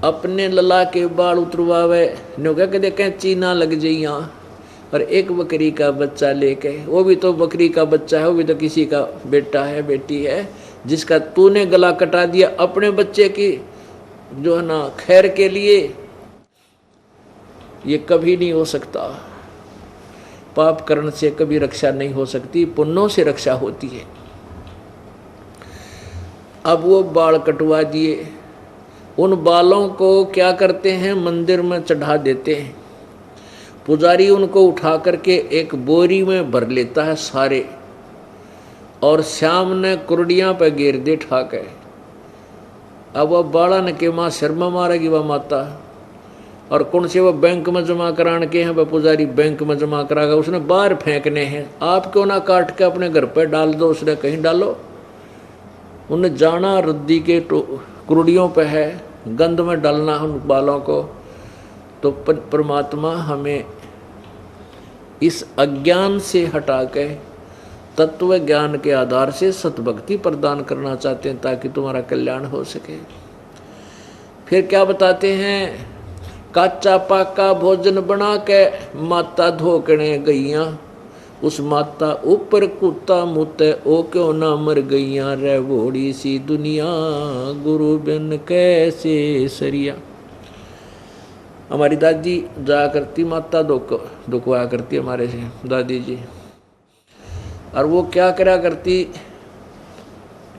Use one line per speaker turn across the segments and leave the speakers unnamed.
अपने लला के बाल उतरवावे नो क्या कहते कैंची ना लग जाइया। और एक बकरी का बच्चा लेके, वो भी तो बकरी का बच्चा है, वो भी तो किसी का बेटा है बेटी है, जिसका तूने गला कटा दिया अपने बच्चे की जो है ना खैर के लिए, ये कभी नहीं हो सकता। पाप करने से कभी रक्षा नहीं हो सकती, पुण्यों से रक्षा होती है। अब वो बाल कटवा दिए, उन बालों को क्या करते हैं मंदिर में चढ़ा देते हैं। पुजारी उनको उठा करके एक बोरी में भर लेता है सारे, और श्याम ने कुरडियां पे घेर दे ठाके। अब वह बाड़ा ने के माँ सिर में मारेगी वह माता, और कौन से वह बैंक में जमा कराने के हैं, वह पुजारी बैंक में जमा कराएगा, उसने बाहर फेंकने हैं। आप क्यों ना काट के अपने घर पे डाल दो, उसने कहीं डालो। उन्हें जाना रद्दी के कुरडियों पे है, गंध में डालना उन बालों को। तो परमात्मा हमें इस अज्ञान से हटा के तत्व ज्ञान के आधार से सतभक्ति प्रदान करना चाहते हैं, ताकि तुम्हारा कल्याण हो सके। फिर क्या बताते हैं, काचा पाका भोजन बना के माता धोकने गईया, उस माता ऊपर कुत्ता मुते ओ क्यों ना मर गईया, रे बूढ़ी सी दुनिया गुरु बिन कैसे सरिया। हमारी दादी जा करती माता दुखवाया करती हमारे से दादी जी, और वो क्या करा करती,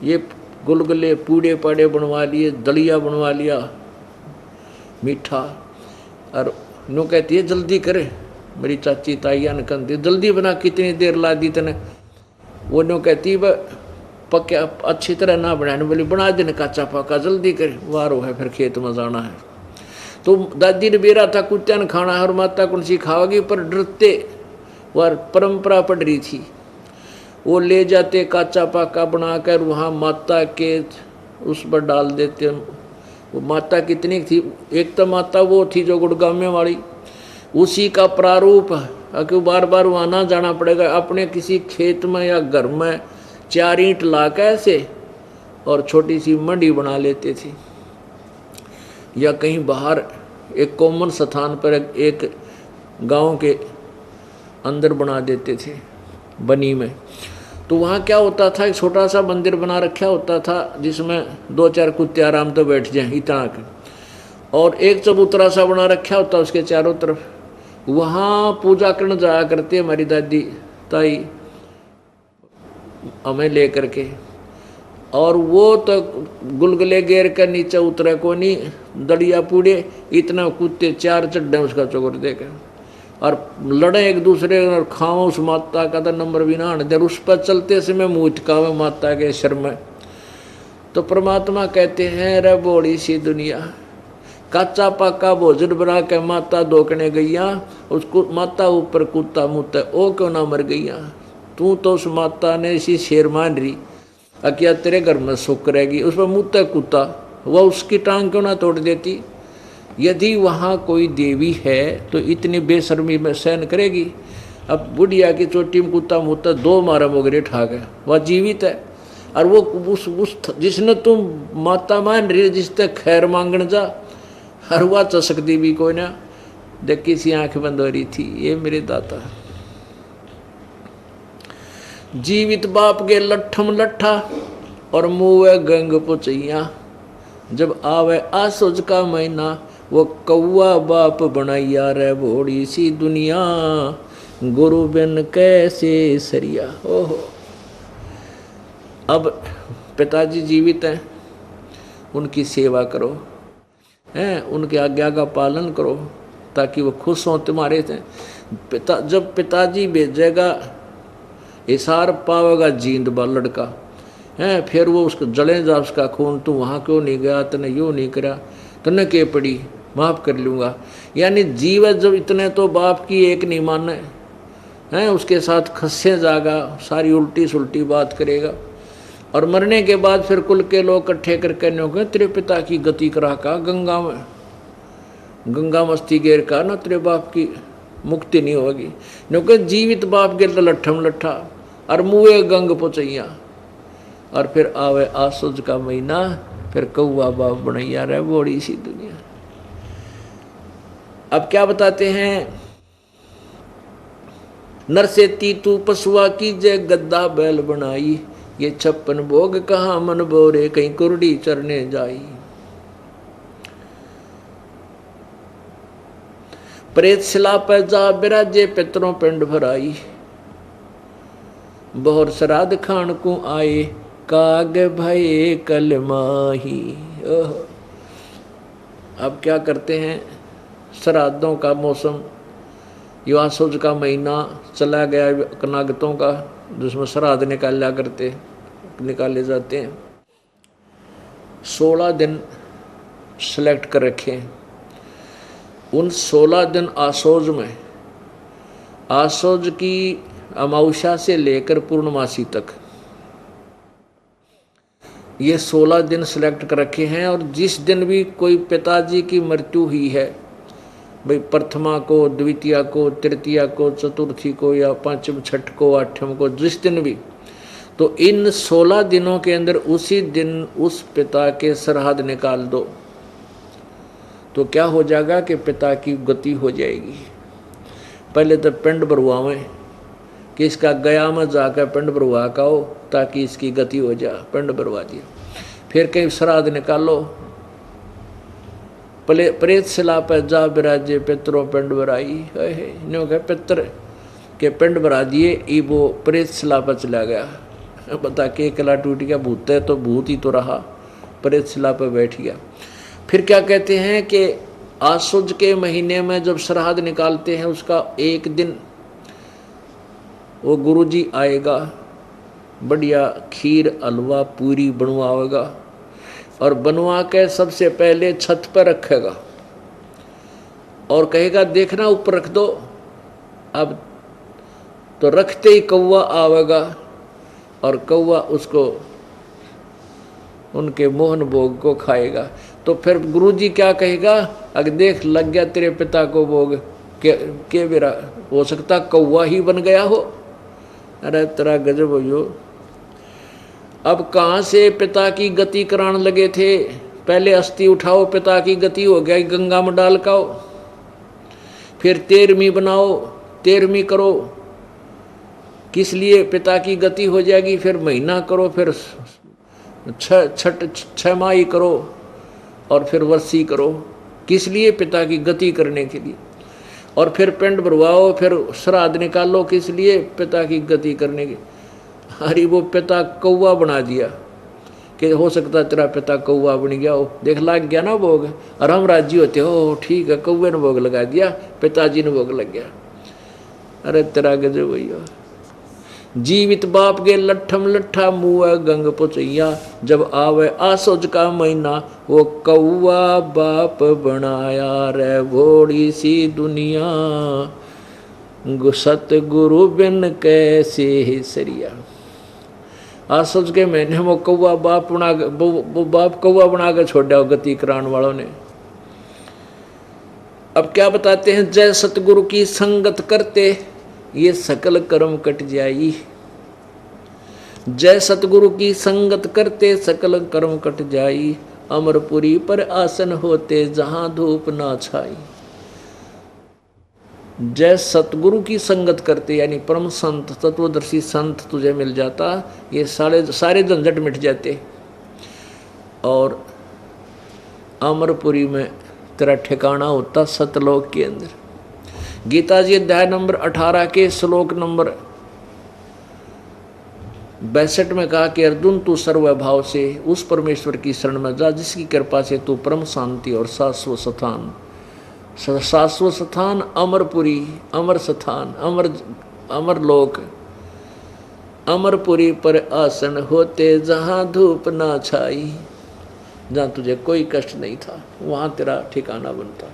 ये गुलगुले पूड़े पाड़े बनवा लिए, दलिया बनवा लिया मीठा, और नो कहती है जल्दी करे। मेरी चाची ताइया ने कहती जल्दी बना, कितनी देर ला दी तने। वो नो कहती वह पक्या अच्छी तरह ना बनाने बोली, बना देने काचा पका जल्दी करे, वारो है फिर खेत में जाना है। तो दादी ने बेरा था कुत्ता ने खाना है, और माता कौन सी खाओगी, पर डरते वह परंपरा पड़ रही थी। वो ले जाते काचा पाका बनाकर वहाँ माता के उस पर डाल देते। वो माता कितनी थी, एक तो माता वो थी जो गुड़गामे वाली, उसी का प्रारूप है कि बार बार वहाँ ना जाना पड़ेगा। अपने किसी खेत में या घर में 4 ईंट ला के ऐसे और छोटी सी मंडी बना लेते थे, या कहीं बाहर एक कॉमन स्थान पर एक गांव के अंदर बना देते थे बनी में। तो वहाँ क्या होता था, एक छोटा सा मंदिर बना रखा होता था, जिसमें 2-4 कुत्ते आराम तो बैठ जाएं इतना के, और एक चबूतरा सा बना रखा होता उसके चारों तरफ। वहाँ पूजा करने जाया करती हमारी दादी ताई हमें ले करके, और वो तो गुलगुले गेर कर नीचे उतरे को नहीं, दड़िया पूड़े इतना कुत्ते 4 चड्डे उसका चोकर देकर, और लड़े एक दूसरे और खाओ उस माता का तो नंबर भी ना आने दे। उस पर चलते समय मुँह इटकावे माता के शर में। तो परमात्मा कहते हैं, रे बूढ़ी सी दुनिया, काचा पाका भोजन बना के माता धोकने गईया, उसको माता ऊपर कुत्ता मुँह ओ क्यों ना मर गईया। तू तो उस माता ने इसी शेर मान रही, क्या तेरे घर में सुख रहेगी, उस पर मुँह कुत्ता, वह उसकी टांग क्यों ना तोड़ देती। यदि वहाँ कोई देवी है तो इतनी बेशर्मी में सहन करेगी। अब बुढ़िया की चोटी में कुत्ता मुँह 2 मारा मोगरे ठा गया, वह जीवित है, और वो उस जिसने तुम माता मान रही, जिस तक खैर मांगने जा, हर वह चसकती भी कोई ना, देखी सी आंख बंद हो रही थी। ये मेरे दाता जीवित बाप के लट्ठम लट्ठा और मुँह गंग पुचैया, जब आवे आसोज का महीना, वो कौआ बाप बनैया, रे बूढ़ी सी दुनिया गुरु बिन कैसे सरिया। ओहो, अब पिताजी जीवित हैं, उनकी सेवा करो, हैं उनकी आज्ञा का पालन करो, ताकि वो खुश हों तुम्हारे से। जब पिताजी भेजेगा इशार पावेगा जींद बा लड़का है, फिर वो उसको जले जा उसका खून, तू वहाँ क्यों नहीं गया, तने यूँ नहीं करा, तने के पड़ी, माफ़ कर लूँगा। यानी जीव जब इतने तो बाप की एक नहीं माने हैं, उसके साथ खस्से जागा, सारी उल्टी सुल्टी बात करेगा, और मरने के बाद फिर कुल के लोग इकट्ठे करके न्यों तेरे पिता की गति करा का गंगा में, गंगा मस्ती गेर का ना तेरे बाप की मुक्ति नहीं होगी। क्योंकि जीवित बाप गिर लट्ठम लट्ठा और मुँह गंग पुचैया, और फिर आवे आसुज का महीना, फिर कौआ बाप बनैया, रे बूढ़ी सी दुनिया। अब क्या बताते हैं, नरसेती तू पशुआ की जय गद्दा बैल बनाई, ये 56 भोग कहाँ मन बोरे कहीं कुरडी चरने जाई। प्रेत शिला पर जा बिराजे पितरों पिंड भराई, बहुर श्राद्ध खान को आए काग भये कल माही। अब क्या करते हैं, श्राद्धों का मौसम, युवासुज का महीना चला गया कनागतों का, जिसमें श्राद्ध निकाले जाते हैं। 16 दिन सेलेक्ट कर रखे हैं। उन 16 दिन आसोज में, आसोज की अमावस्या से लेकर पूर्णमासी तक ये 16 दिन सेलेक्ट कर रखे हैं। और जिस दिन भी कोई पिताजी की मृत्यु हुई है, भाई प्रथमा को, द्वितीया को, तृतीया को, चतुर्थी को या पंचम, छठ को, आठम को, जिस दिन भी, तो इन 16 दिनों के अंदर उसी दिन उस पिता के श्राद्ध निकाल दो, तो क्या हो जाएगा कि पिता की गति हो जाएगी। पहले तो पिंड भरवावें कि इसका गया में जाकर पिंड भरवा का हो ताकि इसकी गति हो जाए, पिंड भरवा दिया। फिर कहीं श्राद्ध निकालो, प्रेत शिला पर जा बिराजे पितरों पिंड भराई। न्यों कहे पितर के पिंड भरा दिए, ई वो प्रेत शिला पर चला गया। बता के कला टूट गया, भूत है तो भूत ही तो रहा, प्रेत शिला पर बैठ गया। फिर क्या कहते हैं कि आसुज के महीने में जब श्राद्ध निकालते हैं, उसका एक दिन वो गुरुजी आएगा, बढ़िया खीर हलवा पूरी बनवाएगा और बनवा के सबसे पहले छत पर रखेगा और कहेगा देखना ऊपर रख दो। अब तो रखते ही कौवा आवेगा और कौवा उसको, उनके मोहन भोग को खाएगा। तो फिर गुरुजी क्या कहेगा, अगर देख लग गया तेरे पिता को भोग, के बेरा हो सकता कौवा ही बन गया हो। अरे तेरा गजब हो यो। अब कहाँ से पिता की गति कराने लगे थे, पहले अस्थि उठाओ पिता की गति हो गया, गंगा में डाल काओ, फिर 13वीं बनाओ, 13वीं करो, किस लिए पिता की गति हो जाएगी, फिर महीना करो, फिर 6 माही करो और फिर वर्षी करो, किस लिए, पिता की गति करने के लिए। और फिर पिंड भरवाओ, फिर श्राद्ध निकालो, किस लिए, पिता की गति करने की। अरे वो पिता कौवा बना दिया कि हो सकता तेरा पिता कौवा बन गया हो, देख लग गया ना भोग, और हम राजी होते हो ठीक है, कौवे ने भोग लगा दिया, पिताजी ने भोग लग गया। अरे तेरा गजब भैया। जीवित बाप के लट्ठम लट्ठा मुआ गंग पुचैया, जब आवे आसोज का महीना वो कौवा बाप बनाया रे भोड़ी सी दुनिया, सतगुरु बिन कैसे ही सरिया। आसोज के महीने वो कौवा बाप बना, वो बाप कौवा बना के छोड़ा गति कराने वालों ने। अब क्या बताते हैं, जय सतगुरु की संगत करते ये सकल कर्म कट जाई। जय सतगुरु की संगत करते सकल कर्म कट जाई, अमरपुरी पर आसन होते जहां धूप ना छाई। जय सतगुरु की संगत करते यानी परम संत तत्वदर्शी संत तुझे मिल जाता, ये सारे झंझट मिट जाते और अमरपुरी में तेरा ठिकाना होता सतलोक के अंदर। गीता जी अध्याय नंबर 18 के श्लोक नंबर 62 में कहा कि अर्जुन तू सर्वभाव से उस परमेश्वर की शरण में जा जिसकी कृपा से तू परम शांति और शाश्वत स्थान अमरपुरी, अमर स्थान, अमर लोक, अमरपुरी पर आसन होते जहाँ धूप ना छाई, जहाँ तुझे कोई कष्ट नहीं था वहाँ तेरा ठिकाना बनता।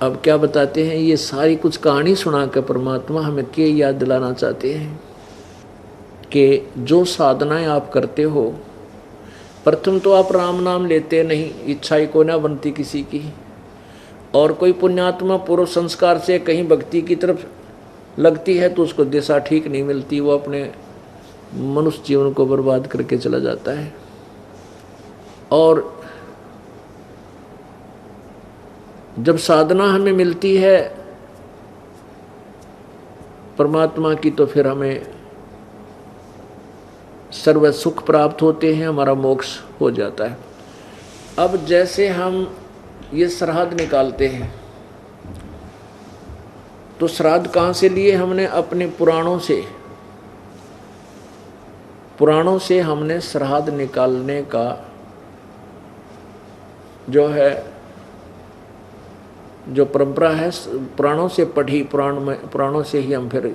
अब क्या बताते हैं, ये सारी कुछ कहानी सुनाकर परमात्मा हमें क्या याद दिलाना चाहते हैं कि जो साधनाएं आप करते हो, प्रथम तो आप राम नाम लेते नहीं, इच्छा ही को ना बनती किसी की, और कोई पुण्यात्मा पूर्व संस्कार से कहीं भक्ति की तरफ लगती है तो उसको दिशा ठीक नहीं मिलती, वो अपने मनुष्य जीवन को बर्बाद करके चला जाता है। और जब साधना हमें मिलती है परमात्मा की, तो फिर हमें सर्व सुख प्राप्त होते हैं, हमारा मोक्ष हो जाता है। अब जैसे हम ये श्राद्ध निकालते हैं, तो श्राद्ध कहाँ से लिए हमने? अपने पुराणों से हमने श्राद्ध निकालने का जो है, जो परंपरा है, पुराणों से पढ़ी, पुराणों से ही हम फिर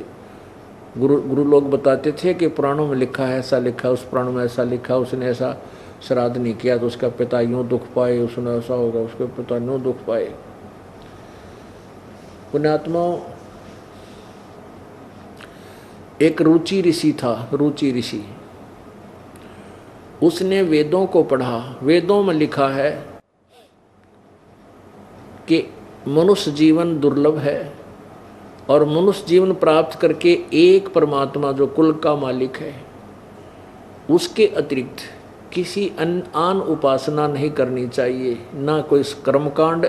गुरु लोग बताते थे कि पुराणों में लिखा है, ऐसा लिखा, उस पुराण में ऐसा लिखा, उसने ऐसा श्राद्ध नहीं किया तो उसका पिता यूँ दुख पाए, उसने ऐसा होगा, उसके पिता यूँ दुख पाए। पुण्यात्माओं, एक रुचि ऋषि था, रुचि ऋषि, उसने वेदों को पढ़ा। वेदों में लिखा है कि मनुष्य जीवन दुर्लभ है और मनुष्य जीवन प्राप्त करके एक परमात्मा जो कुल का मालिक है, उसके अतिरिक्त किसी आन उपासना नहीं करनी चाहिए, ना कोई कर्मकांड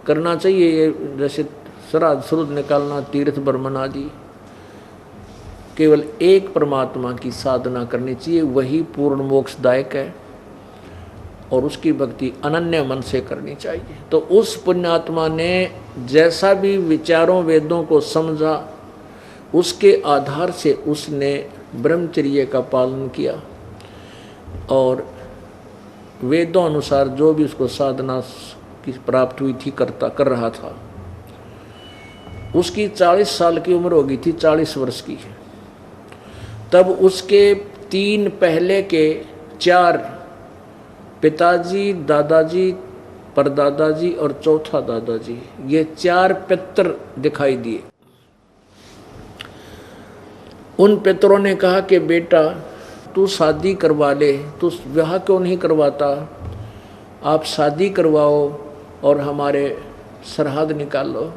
करना चाहिए, ये जैसे श्राद्ध शुद्ध निकालना, तीर्थ भ्रमण आदि। केवल एक परमात्मा की साधना करनी चाहिए, वही पूर्ण मोक्षदायक है और उसकी भक्ति अनन्य मन से करनी चाहिए। तो उस पुण्यात्मा ने जैसा भी विचारों वेदों को समझा, उसके आधार से उसने ब्रह्मचर्य का पालन किया और वेदों अनुसार जो भी उसको साधना की प्राप्त हुई थी कर रहा था। उसकी 40 साल की उम्र हो गई थी, 40 वर्ष की। तब उसके 3 पहले के 4 पिताजी, दादाजी, परदादाजी और चौथा दादाजी, ये 4 पितर दिखाई दिए। उन पितरों ने कहा कि बेटा तू शादी करवा ले, तू विवाह क्यों नहीं करवाता, आप शादी करवाओ और हमारे श्राद्ध निकालो,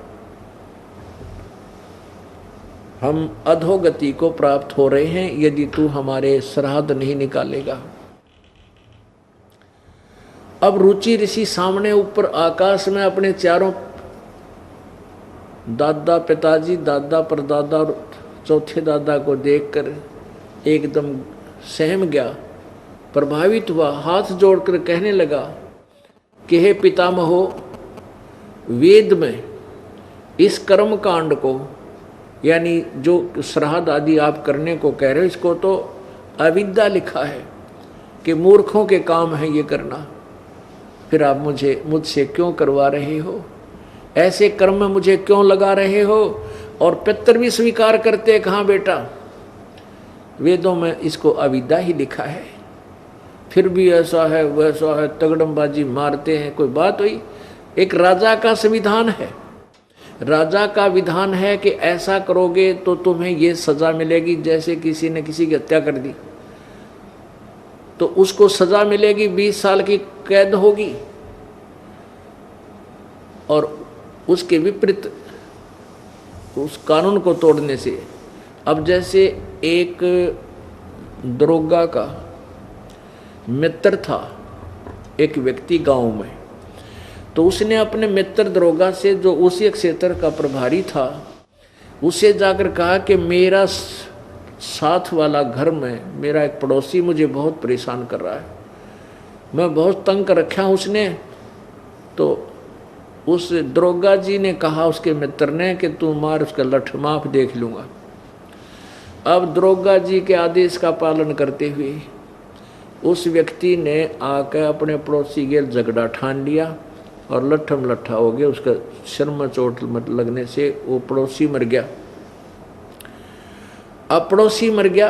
हम अधोगति को प्राप्त हो रहे हैं यदि तू हमारे श्राद्ध नहीं निकालेगा। अब रुचि ऋषि सामने ऊपर आकाश में अपने 4 दादा, पिताजी, दादा, परदादा और चौथे दादा को देखकर एकदम सहम गया, प्रभावित हुआ, हाथ जोड़कर कहने लगा कि हे पितामहो, वेद में इस कर्म कांड को, यानी जो श्राद्ध आदि आप करने को कह रहे हो, इसको तो अविद्या लिखा है कि मूर्खों के काम है ये करना, फिर आप मुझसे क्यों करवा रहे हो, ऐसे कर्म में मुझे क्यों लगा रहे हो? और पितर भी स्वीकार करते, कहाँ बेटा, वेदों में इसको अविद्या ही लिखा है, फिर भी ऐसा है वैसा है, तगड़मबाजी मारते हैं। कोई बात हुई? एक राजा का संविधान है, राजा का विधान है कि ऐसा करोगे तो तुम्हें ये सजा मिलेगी। जैसे किसी ने किसी की हत्या कर दी तो उसको सजा मिलेगी, 20 साल की कैद होगी, और उसके विपरीत उस कानून को तोड़ने से। अब जैसे एक दरोगा का मित्र था एक व्यक्ति गांव में, तो उसने अपने मित्र दरोगा से, जो उसी क्षेत्र का प्रभारी था, उसे जाकर कहा कि मेरा साथ वाला घर में मेरा एक पड़ोसी मुझे बहुत परेशान कर रहा है, मैं बहुत तंग कर रखा हूँ उसने। तो उस दरोगा जी ने कहा उसके मित्र ने कि तू मार उसका लठ, माफ देख लूँगा। अब दरोगा जी के आदेश का पालन करते हुए उस व्यक्ति ने आकर अपने पड़ोसी के झगड़ा ठान लिया और लट्ठम लट्ठा हो गया। उसका सिर में चोट लगने से वो पड़ोसी मर गया। अब पड़ोसी मर गया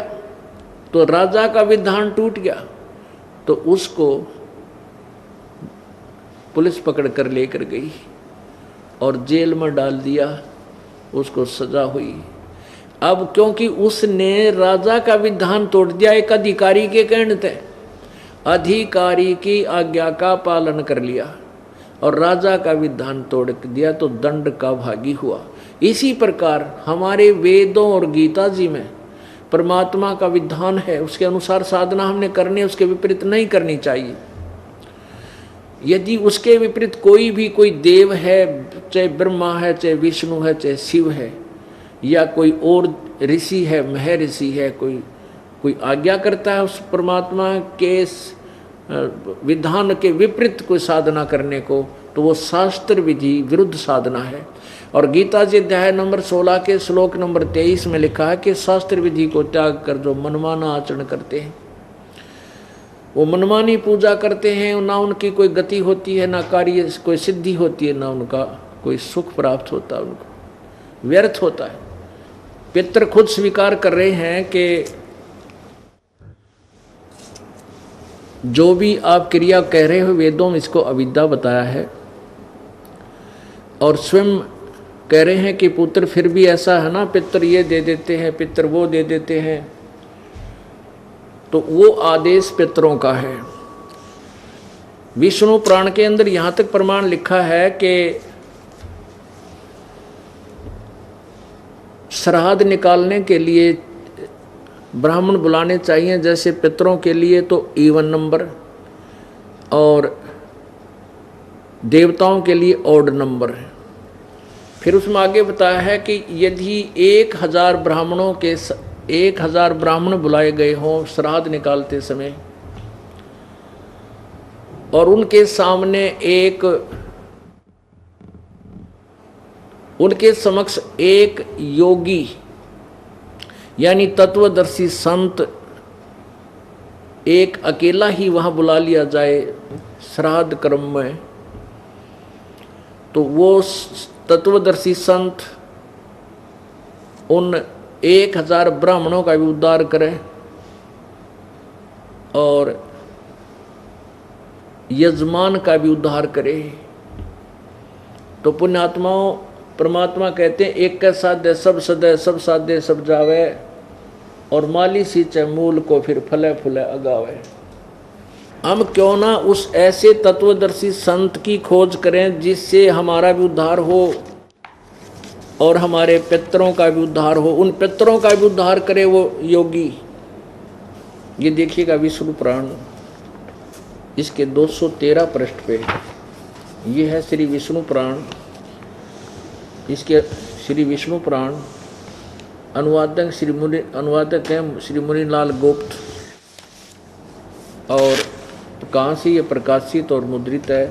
तो राजा का विधान टूट गया, तो उसको पुलिस पकड़ कर लेकर गई और जेल में डाल दिया, उसको सजा हुई। अब क्योंकि उसने राजा का विधान तोड़ दिया, एक अधिकारी के कहने थे, अधिकारी की आज्ञा का पालन कर लिया और राजा का विधान तोड़ दिया, तो दंड का भागी हुआ। इसी प्रकार हमारे वेदों और गीता जी में परमात्मा का विधान है, उसके अनुसार साधना हमने करनी है, उसके विपरीत नहीं करनी चाहिए। यदि उसके विपरीत कोई देव है, चाहे ब्रह्मा है, चाहे विष्णु है, चाहे शिव है, या कोई और ऋषि है, महर्षि है, कोई आज्ञा करता है उस परमात्मा के विधान के विपरीत कोई साधना करने को, तो वो शास्त्र विधि विरुद्ध साधना है। और गीता जी अध्याय नंबर 16 के श्लोक नंबर 23 में लिखा है कि शास्त्र विधि को त्याग कर जो मनमाना आचरण करते हैं, वो मनमानी पूजा करते हैं, ना उनकी कोई गति होती है, ना कार्य कोई सिद्धि होती है, ना उनका कोई सुख प्राप्त होता है, उनको व्यर्थ होता है। पितर खुद स्वीकार कर रहे हैं कि जो भी आप क्रिया कह रहे हो वेदों में इसको अविद्या बताया है, और स्वयं कह रहे हैं कि पुत्र फिर भी ऐसा है ना, पितर ये दे देते हैं, पितर वो दे देते हैं, तो वो आदेश पितरों का है। विष्णु पुराण के अंदर यहाँ तक प्रमाण लिखा है कि श्राद्ध निकालने के लिए ब्राह्मण बुलाने चाहिए, जैसे पितरों के लिए तो इवन नंबर, और देवताओं के लिए ऑड नंबर है। फिर उसमें आगे बताया है कि यदि 1000 ब्राह्मणों के 1000 ब्राह्मण बुलाए गए हों श्राद्ध निकालते समय, और उनके सामने उनके समक्ष एक योगी यानी तत्वदर्शी संत एक अकेला ही वहां बुला लिया जाए श्राद्ध कर्म में, तो वो तत्वदर्शी संत उन 1000 ब्राह्मणों का भी उद्धार करे और यजमान का भी उद्धार करे। तो पुण्यात्माओं, परमात्मा कहते हैं एक का साध्य सब सदय, सब साध्य सब जावे, और माली सींचे मूल को फिर फले फूले अगावे। हम क्यों ना उस ऐसे तत्वदर्शी संत की खोज करें जिससे हमारा भी उद्धार हो और हमारे पितरों का भी उद्धार हो, उन पितरों का भी उद्धार करे वो योगी। ये देखिएगा विष्णु पुराण इसके 213 पृष्ठ पे ये है श्री विष्णु पुराण। इसके श्री विष्णु पुराण अनुवादक हैं श्री मुनिलाल गुप्त, और कहाँ से ये प्रकाशित और मुद्रित है?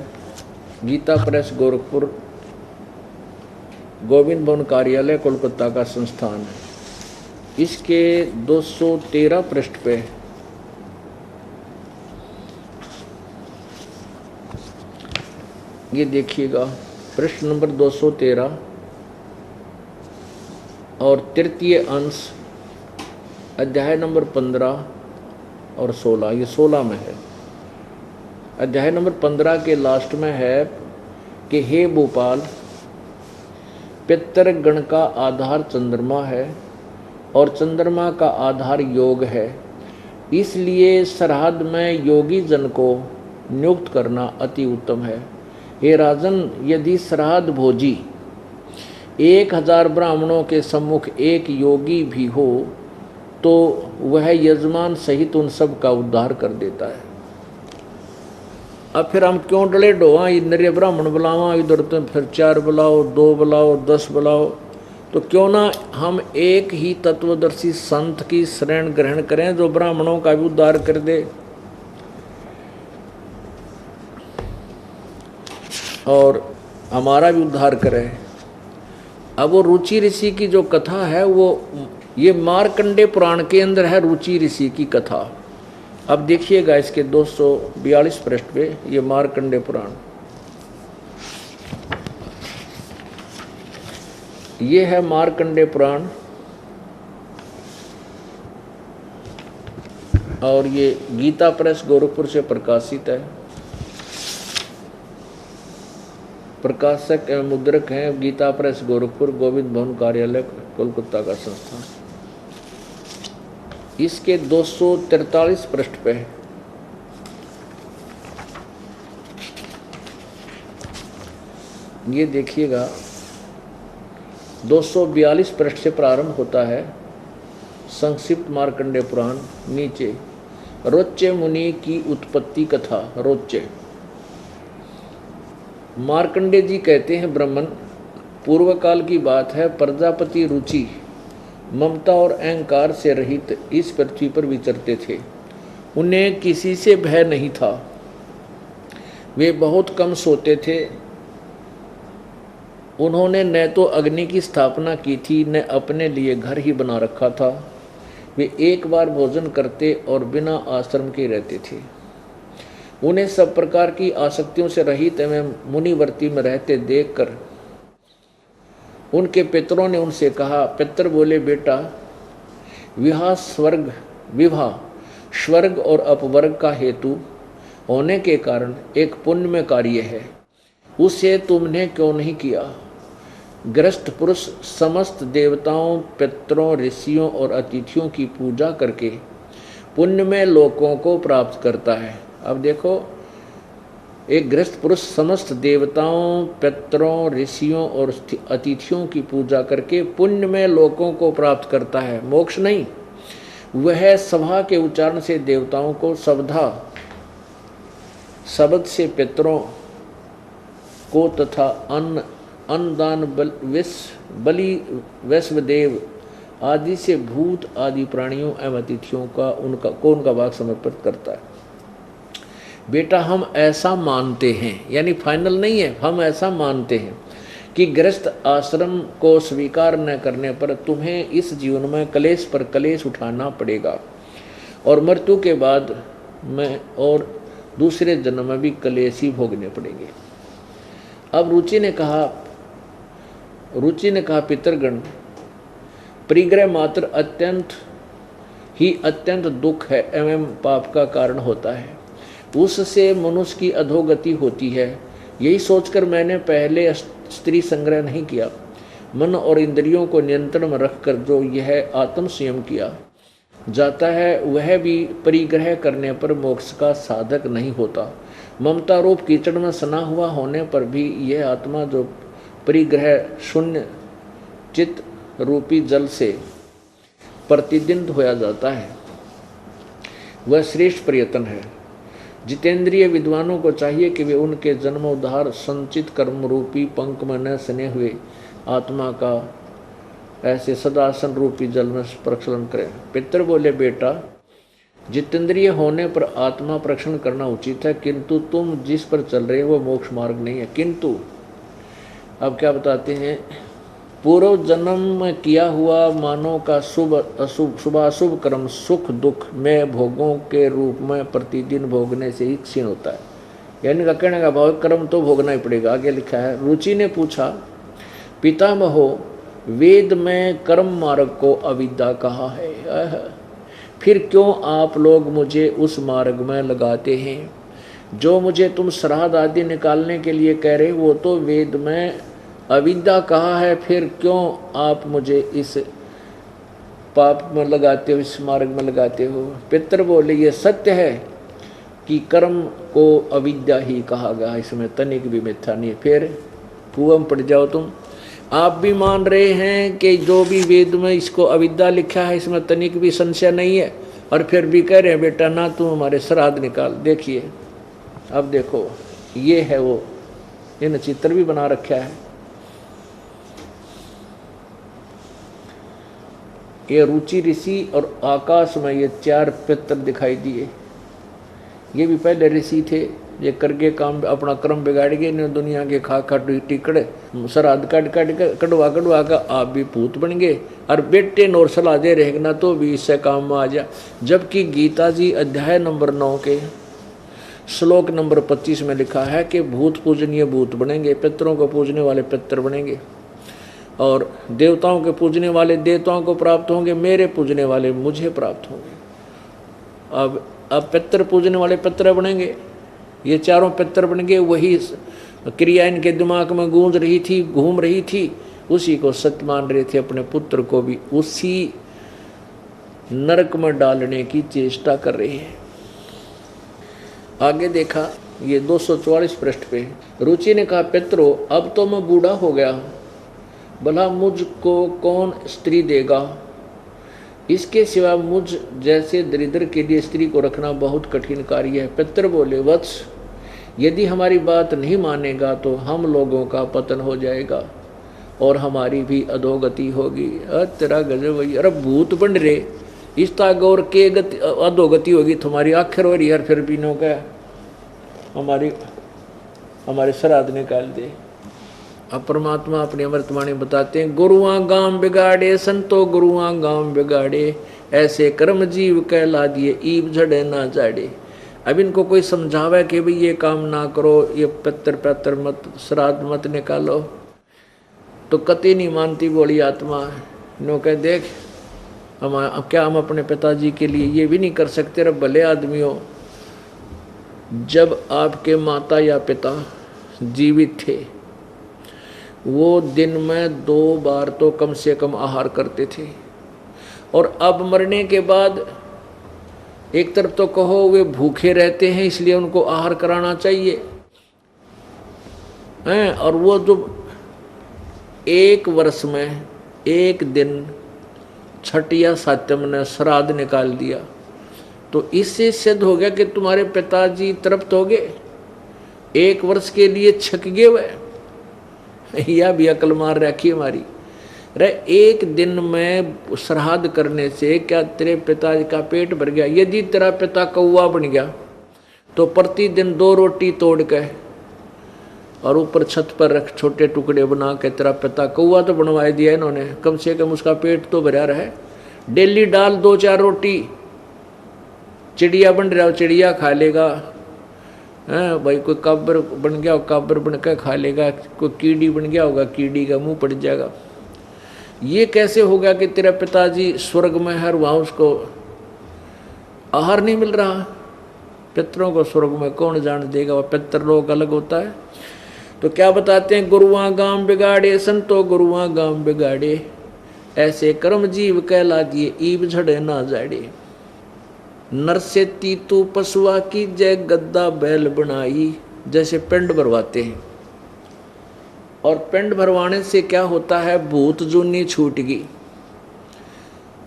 गीता प्रेस गोरखपुर, गोविंद भवन कार्यालय कोलकाता का संस्थान है। इसके 213 पृष्ठ पे ये देखिएगा, पृष्ठ नंबर 213 और तृतीय अंश अध्याय नंबर 15 और 16, ये 16 में है। अध्याय नंबर 15 के लास्ट में है कि हे भोपाल, पितर गण का आधार चंद्रमा है और चंद्रमा का आधार योग है, इसलिए श्राद्ध में योगी जन को नियुक्त करना अति उत्तम है। हे राजन, यदि श्राद्ध भोजी 1000 ब्राह्मणों के सम्मुख एक योगी भी हो तो वह यजमान सहित उन सब का उद्धार कर देता है। अब फिर हम क्यों डले डोआ, इधर ब्राह्मण बुलावा, इधर तो फिर 4 बुलाओ, 2 बुलाओ, 10 बुलाओ, तो क्यों ना हम एक ही तत्वदर्शी संत की शरण ग्रहण करें जो ब्राह्मणों का भी उद्धार कर दे और हमारा भी उद्धार करे। अब वो रुचि ऋषि की जो कथा है वो ये मार्कंडे पुराण के अंदर है, रुचि ऋषि की कथा। अब देखिएगा इसके 242 पृष्ठ पे ये मार्कंडे पुराण, ये है मार्कंडे पुराण, और ये गीता प्रेस गोरखपुर से प्रकाशित है। प्रकाशक एवं मुद्रक हैं गीता प्रेस गोरखपुर, गोविंद भवन कार्यालय कोलकाता का संस्थान। इसके 243 पृष्ठ पे ये देखिएगा, 242 पृष्ठ से प्रारंभ होता है संक्षिप्त मार्कंडे पुराण। नीचे रोच्य मुनि की उत्पत्ति कथा, रोच्य मार्कंडे जी कहते हैं, ब्राह्मण पूर्व काल की बात है, प्रजापति रुचि ममता और अहंकार से रहित इस पृथ्वी पर विचरते थे। उन्हें किसी से भय नहीं था, वे बहुत कम सोते थे। उन्होंने न तो अग्नि की स्थापना की थी, न अपने लिए घर ही बना रखा था। वे एक बार भोजन करते और बिना आश्रम के रहते थे। उन्हें सब प्रकार की आसक्तियों से रहित एवं मुनिवर्ती में रहते देखकर उनके पितरों ने उनसे कहा। पितर बोले, बेटा विवाह स्वर्ग और अपवर्ग का हेतु होने के कारण एक पुण्यमय कार्य है, उसे तुमने क्यों नहीं किया? गृहस्थ पुरुष समस्त देवताओं, पितरों, ऋषियों और अतिथियों की पूजा करके पुण्यमय लोकों को प्राप्त करता है। अब देखो, एक गृहस्थ पुरुष समस्त देवताओं, पितरों, ऋषियों और अतिथियों की पूजा करके पुण्यमय लोकों को प्राप्त करता है, मोक्ष नहीं। वह सभा के उच्चारण से देवताओं को शब्दा, शब्द से पितरों को तथा अन्नदान बलि वैश्वदेव आदि से भूत आदि प्राणियों एवं अतिथियों का उनका भाग समर्पित करता है। बेटा हम ऐसा मानते हैं, यानी फाइनल नहीं है, हम ऐसा मानते हैं कि गृहस्थ आश्रम को स्वीकार न करने पर तुम्हें इस जीवन में कलेश पर कलेश उठाना पड़ेगा और मृत्यु के बाद में और दूसरे जन्म में भी कलेश ही भोगने पड़ेंगे। अब रुचि ने कहा, पितरगण, परिग्रह मात्र अत्यंत दुख है एवं पाप का कारण होता है, उससे मनुष्य की अधोगति होती है। यही सोचकर मैंने पहले स्त्री संग्रह नहीं किया। मन और इंद्रियों को नियंत्रण में रखकर जो यह आत्म संयम किया जाता है, वह भी परिग्रह करने पर मोक्ष का साधक नहीं होता। ममता रूप कीचड़ में सना हुआ होने पर भी यह आत्मा जो परिग्रह शून्य चित्त रूपी जल से प्रतिदिन धोया जाता है, वह श्रेष्ठ प्रयत्न है। जितेंद्रिय विद्वानों को चाहिए कि वे उनके जन्मोद्धार संचित कर्म रूपी पंख में न सने हुए आत्मा का ऐसे सदासन रूपी जल में प्रक्षालन करें। पितर बोले, बेटा जितेंद्रिय होने पर आत्मा प्रक्षण करना उचित है, किंतु तुम जिस पर चल रहे हो वो मोक्ष मार्ग नहीं है। किंतु अब क्या बताते हैं, पूर्व जन्म में किया हुआ मानव का शुभाशुभ कर्म सुख दुख में भोगों के रूप में प्रतिदिन भोगने से ही क्षीण होता है। यानी का कहने का भाव कर्म तो भोगना ही पड़ेगा। आगे लिखा है, रुचि ने पूछा, पितामहो, वेद में कर्म मार्ग को अविद्या कहा है, फिर क्यों आप लोग मुझे उस मार्ग में लगाते हैं? जो मुझे तुम श्राद्ध आदि निकालने के लिए कह रहे, वो तो वेद में अविद्या कहा है, फिर क्यों आप मुझे इस पाप में लगाते हो, इस मार्ग में लगाते हो? पितर बोले, ये सत्य है कि कर्म को अविद्या ही कहा गया, इसमें तनिक भी मिथ्या नहीं। फिर कुआं में पड़ जाओ तुम। आप भी मान रहे हैं कि जो भी वेद में इसको अविद्या लिखा है इसमें तनिक भी संशय नहीं है, और फिर भी कह रहे हैं बेटा ना तुम हमारे श्राद्ध निकाल। देखिए, अब देखो, ये है वो, इन चित्र भी बना रखा है। ये रुचि ऋषि और आकाश में ये 4 पितर दिखाई दिए। ये भी पहले ऋषि थे, ये करके काम अपना क्रम बिगाड़ गए, इन्हें दुनिया के खा टिकड़े श्राद्ध कटवा कर आप भी भूत बन गए, और बेटे नोर सलाह दे रहेगा ना तो भी इससे काम में आ जा। जबकि गीता जी अध्याय नंबर 9 के श्लोक नंबर 25 में लिखा है कि भूत पूजनीय भूत बनेंगे, पितरों को पूजने वाले पितर बनेंगे, और देवताओं के पूजने वाले देवताओं को प्राप्त होंगे, मेरे पूजने वाले मुझे प्राप्त होंगे। अब पितर पूजने वाले पितर बनेंगे, ये 4 पितर बन गए। वही क्रिया इनके दिमाग में गूंज रही थी, घूम रही थी, उसी को सत्य मान रहे थे। अपने पुत्र को भी उसी नरक में डालने की चेष्टा कर रहे हैं। आगे देखा, ये 244 पृष्ठ पे रुचि ने कहा, पितरो, अब तो मैं बूढ़ा हो गया, भला मुझको कौन स्त्री देगा? इसके सिवा मुझ जैसे दरिद्र के लिए स्त्री को रखना बहुत कठिन कार्य है। पितर बोले, वत्स, यदि हमारी बात नहीं मानेगा तो हम लोगों का पतन हो जाएगा और हमारी भी अधोगति होगी। तेरा गजब भाई, अरे भूत बन रहे इस गौर के गति अधोगति होगी तुम्हारी, आखिर हो रही हर फिर पीनों का हमारे श्राद्ध निकाल दे। अब परमात्मा अपने अमृतवाणी बताते हैं, गुरुआ गांव बिगाड़े संतो गुरुआ गांव बिगाड़े, ऐसे कर्म जीव कहला दिए ईब झड़े ना जाड़े। अब इनको कोई समझावे कि भाई ये काम ना करो, ये पत्थर मत श्राद्ध मत निकालो, तो कति नहीं मानती बोली आत्मा। नो कह देख हम अपने पिताजी के लिए ये भी नहीं कर सकते। रे भले आदमी हो, जब आपके माता या पिता जीवित थे वो दिन में 2 बार तो कम से कम आहार करते थे, और अब मरने के बाद एक तरफ तो कहो वे भूखे रहते हैं इसलिए उनको आहार कराना चाहिए हैं, और वो जो 1 वर्ष में 1 दिन छठ या सातम ने श्राद्ध निकाल दिया, तो इससे सिद्ध हो गया कि तुम्हारे पिताजी तृप्त हो गए, 1 वर्ष के लिए छक गए वह। यह भी अकल मार रखी हमारी। रे 1 दिन में श्राद्ध करने से क्या तेरे पिताजी का पेट भर गया? यदि तेरा पिता कौवा बन गया तो प्रतिदिन 2 रोटी तोड़ के और ऊपर छत पर रख छोटे टुकड़े बना के, तेरा पिता कौवा तो बनवा दिया इन्होंने, कम से कम उसका पेट तो भरा रहे। डेली डाल 2-4 रोटी, चिड़िया बन रहा हो चिड़िया खा लेगा, हैं भाई कोई काबर बन गया हो काबर बन के खा लेगा, कोई कीड़ी बन गया होगा कीड़ी का मुंह पड़ जाएगा। ये कैसे होगा कि तेरा पिताजी स्वर्ग में है, वहाँ उसको आहार नहीं मिल रहा? पितरों को स्वर्ग में कौन जान देगा, वह पितर लोग अलग होता है। तो क्या बताते हैं, गुरुआ गांव बिगाड़े संतो गुरुआ गांव बिगाड़े, ऐसे कर्म जीव कहला दिए ईब झड़े ना जाड़े। नर से तीतू पशुआ की जय गद्दा बैल बनाई, जैसे पिंड भरवाते हैं, और पिंड भरवाने से क्या होता है, भूत जूनी छूट गई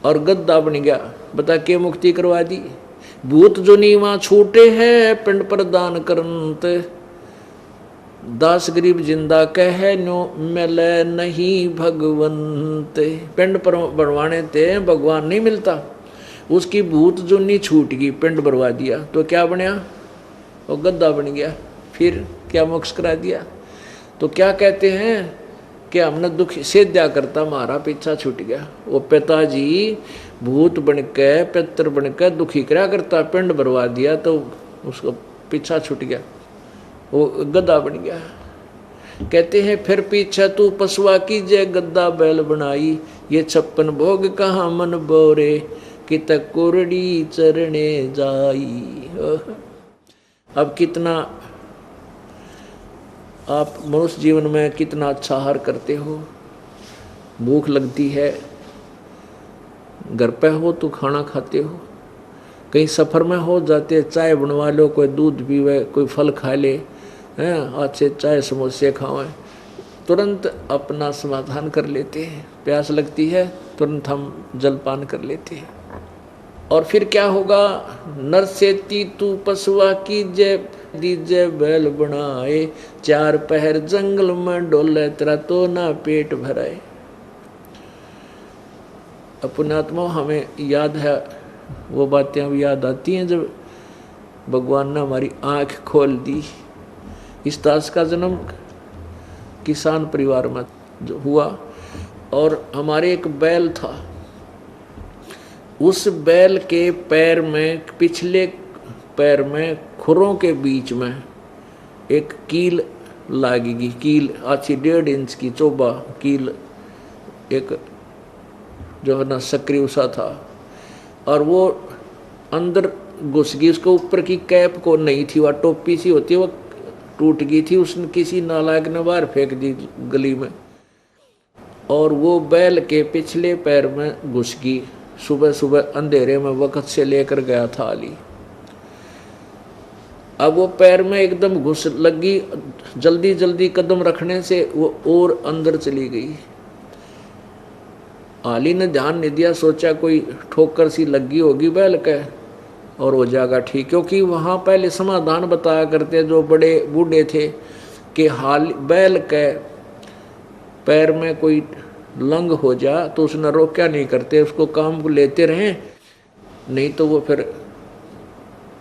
और गद्दा बन गया। बता के मुक्ति करवा दी। भूत जूनी वहां छूटे है पिंड पर दान करंत, दास गरीब जिंदा कह नो मिले नहीं भगवंत। पिंड पर भरवाने थे भगवान नहीं मिलता, उसकी भूत जुन्नी छूट गई, पिंड भरवा दिया तो क्या बनया, वो गद्दा बन गया। फिर क्या मोक्ष करा दिया? तो क्या कहते हैं कि हमने दुख से दिया करता हमारा पीछा छूट गया। वो पिताजी भूत बन के पितर बन के दुखी करा करता, पिंड भरवा दिया तो उसको पीछा छूट गया, वो गद्दा बन गया। कहते हैं फिर पीछा तू पशुआ की जय गद्दा बैल बनाई, ये 56 भोग कहाँ मन बोरे, कि तक कोरड़ी चरणे जाई। अब कितना आप मनुष्य जीवन में कितना अच्छा आहार करते हो, भूख लगती है घर पे हो तो खाना खाते हो, कहीं सफ़र में हो जाते चाय बनवा लो, कोई दूध पीवे, कोई फल खा ले, हैं अच्छे चाय समोसे खाएं, तुरंत अपना समाधान कर लेते हैं। प्यास लगती है तुरंत हम जलपान कर लेते हैं। और फिर क्या होगा, नर से तीतू पशुआ की जय दीजय बैल बनाए, 4 पहर जंगल में डोले तेरा तो ना पेट भराए। पुण्यात्मा हमें याद है वो बातें अब याद आती हैं जब भगवान ने हमारी आँख खोल दी। इस दास का जन्म किसान परिवार में जो हुआ, और हमारे एक बैल था, उस बैल के पैर में पिछले पैर में खुरों के बीच में एक कील लागेगी, कील अच्छी 1.5 इंच की चोबा कील, एक जो है ना सक्रिय सा था, और वो अंदर घुस गई। उसके ऊपर की कैप को नहीं थी, वह टोपी सी होती है वो टूट गई थी, उसने किसी नालायक ने बाहर फेंक दी गली में, और वो बैल के पिछले पैर में घुस गई। सुबह सुबह अंधेरे में वक्त से लेकर गया था अली। अब वो पैर में एकदम घुस लगी, जल्दी जल्दी कदम रखने से वो और अंदर चली गई। आली ने ध्यान नहीं दिया, सोचा कोई ठोकर सी लगी होगी बैल के, और हो जाएगा ठीक। क्योंकि वहाँ पहले समाधान बताया करते जो बड़े बूढ़े थे कि हाल बैल के पैर में कोई लंग हो जा तो उसने रोका नहीं करते, उसको काम को लेते रहें, नहीं तो वो फिर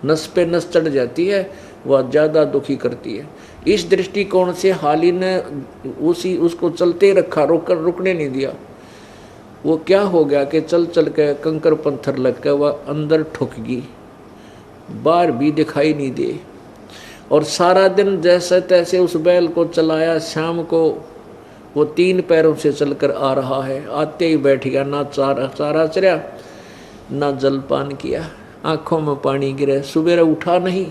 नस पे नस चढ़ जाती है, वह ज़्यादा दुखी करती है। इस दृष्टिकोण से हाली ने उसको चलते रखा, रुकने नहीं दिया। वो क्या हो गया कि चल चल के कंकर पत्थर लग के वह अंदर ठुक गई, बाहर भी दिखाई नहीं दे। और सारा दिन जैसे तैसे उस बैल को चलाया। शाम को वो 3 पैरों से चलकर आ रहा है, आते ही बैठ गया, ना चारा चरया ना जलपान किया, आंखों में पानी गिरे, सुबह उठा नहीं।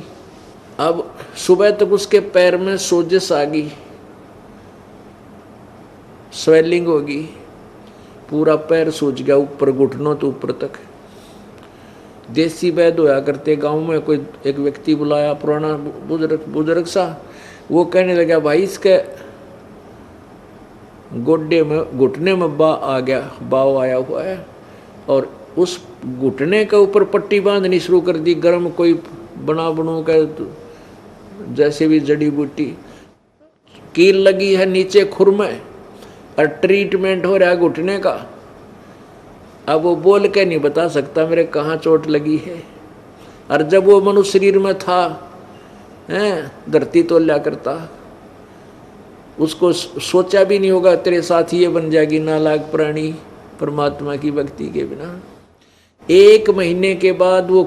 अब सुबह तक उसके पैर में सोजिश आ गई, स्वेलिंग होगी, पूरा पैर सूज गया ऊपर, घुटनों तो ऊपर तक। देसी वैद्य होया करते गांव में, कोई एक व्यक्ति बुलाया, पुराना बुजुर्ग सा, वो कहने लगा भाई इसके गोड्डे में, घुटने में बाव आया हुआ है, और उस घुटने के ऊपर पट्टी बांधनी शुरू कर दी, गर्म कोई बनू का जैसे भी जड़ी बूटी, कील लगी है नीचे खुर में, और ट्रीटमेंट हो रहा है घुटने का। अब वो बोल के नहीं बता सकता मेरे कहाँ चोट लगी है। और जब वो मनुष्य शरीर में था, धरती तो लिया करता, उसको सोचा भी नहीं होगा तेरे साथ ये बन जाएगी नालायक प्राणी परमात्मा की भक्ति के बिना। 1 महीने के बाद वो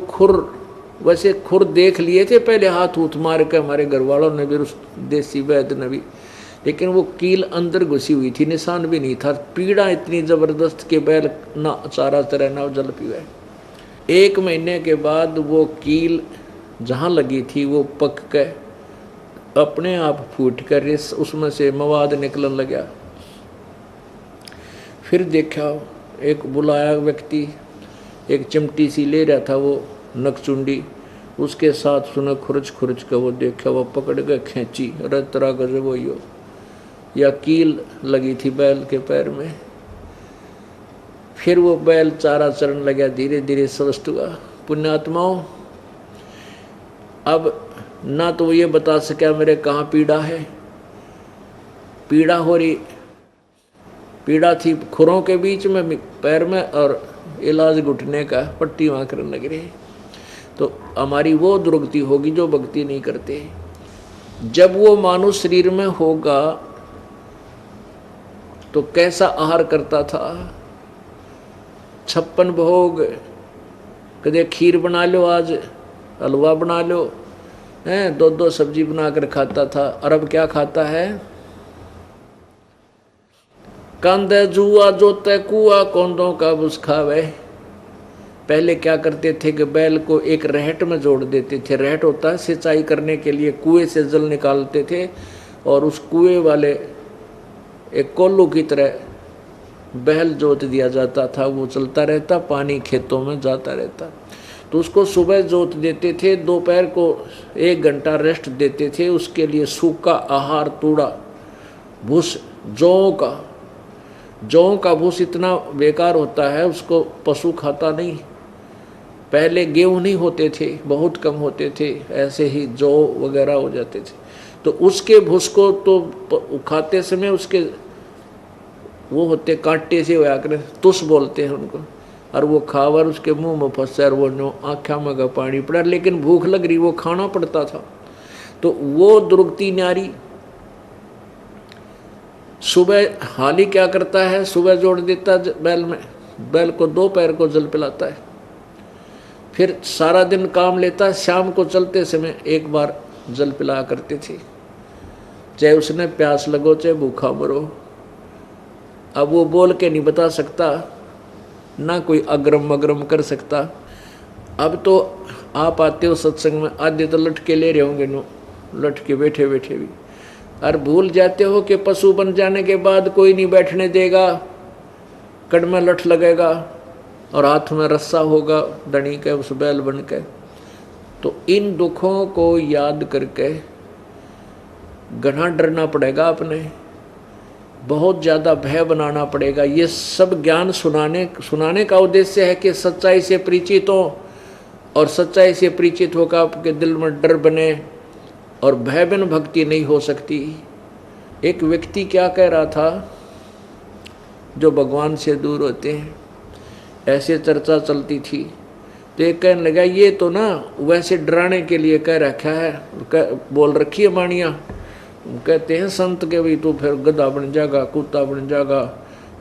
वैसे खुर देख लिए थे पहले, हाथ उठ मार के हमारे घर वालों ने भी, उस देसी वैद्य ने भी, लेकिन वो कील अंदर घुसी हुई थी, निशान भी नहीं था। पीड़ा इतनी जबरदस्त के बैल ना चारा तरह ना जल पीवे। 1 महीने के बाद वो कील जहाँ लगी थी वो पक के अपने आप फूट कर उसमें से मवाद निकलने लगा। फिर देखा एक बुलाया व्यक्ति, एक चिमटी सी ले रहा था वो नकचुंडी, उसके साथ सुना खुरच के वो देखा, वो पकड़ के खींची, अरे तरह गजब वही हो, या कील लगी थी बैल के पैर में। फिर वो बैल चारा चरण लगा, धीरे धीरे स्वस्थ हुआ। पुण्यात्माओं, अब ना तो वो ये बता सका मेरे कहाँ पीड़ा है, पीड़ा हो रही, पीड़ा थी खुरों के बीच में पैर में, और इलाज घुटने का, पट्टी वहाँ करने लग रही। तो हमारी वो दुर्गति होगी जो भक्ति नहीं करते। जब वो मानुष शरीर में होगा तो कैसा आहार करता था, 56 भोग, कदे खीर बना लो, आज हलवा बना लो, 2 सब्जी बनाकर खाता था। और अब क्या खाता है, कांदे जुआ जोते कुआ कौंदों का बुस खावे। पहले क्या करते थे कि बैल को एक रहट में जोड़ देते थे, रहट होता है सिंचाई करने के लिए, कुएं से जल निकालते थे, और उस कुएं वाले एक कोल्लू की तरह बैल जोत दिया जाता था, वो चलता रहता, पानी खेतों में जाता रहता। तो उसको सुबह जोत देते थे, दोपहर को 1 घंटा रेस्ट देते थे, उसके लिए सूखा आहार, तूड़ा, भूस, जौ का भूस इतना बेकार होता है, उसको पशु खाता नहीं। पहले गेहूँ नहीं होते थे, बहुत कम होते थे, ऐसे ही जौ वगैरह हो जाते थे, तो उसके भूस को तो खाते समय उसके वो होते कांटे से होया करे, तुस बोलते हैं उनको, और वो खावर उसके मुंह में फंसा, और वो आँखा में का पानी पड़ा, लेकिन भूख लग रही, वो खाना पड़ता था। तो वो दुर्गति नारी सुबह हाली क्या करता है, सुबह जोड़ देता बैल में, बैल को 2 पैर को जल पिलाता है, फिर सारा दिन काम लेता, शाम को चलते समय 1 बार जल पिलाया करते थे, चाहे उसने प्यास लगो चाहे भूखा मरो। अब वो बोल के नहीं बता सकता, ना कोई अग्रम अग्रम कर सकता। अब तो आप आते हो सत्संग में, आधे तो लटके ले रहे होंगे, नो लटके बैठे बैठे भी, और भूल जाते हो कि पशु बन जाने के बाद कोई नहीं बैठने देगा, कड़ में लठ लगेगा और हाथ में रस्सा होगा दड़ी के, उस बैल बन के। तो इन दुखों को याद करके घना डरना पड़ेगा, अपने बहुत ज़्यादा भय बनाना पड़ेगा। ये सब ज्ञान सुनाने का उद्देश्य है कि सच्चाई से परिचित हो, और सच्चाई से परिचित होकर आपके दिल में डर बने और भय बिन भक्ति नहीं हो सकती। एक व्यक्ति क्या कह रहा था, जो भगवान से दूर होते हैं, ऐसे चर्चा चलती थी, तो एक कहने लगा ये तो ना वैसे डराने के लिए कह रखा है, बोल रखी है वाणियाँ। कहते हैं संत के भी तो फिर गधा बन जाएगा, कुत्ता बन जाएगा,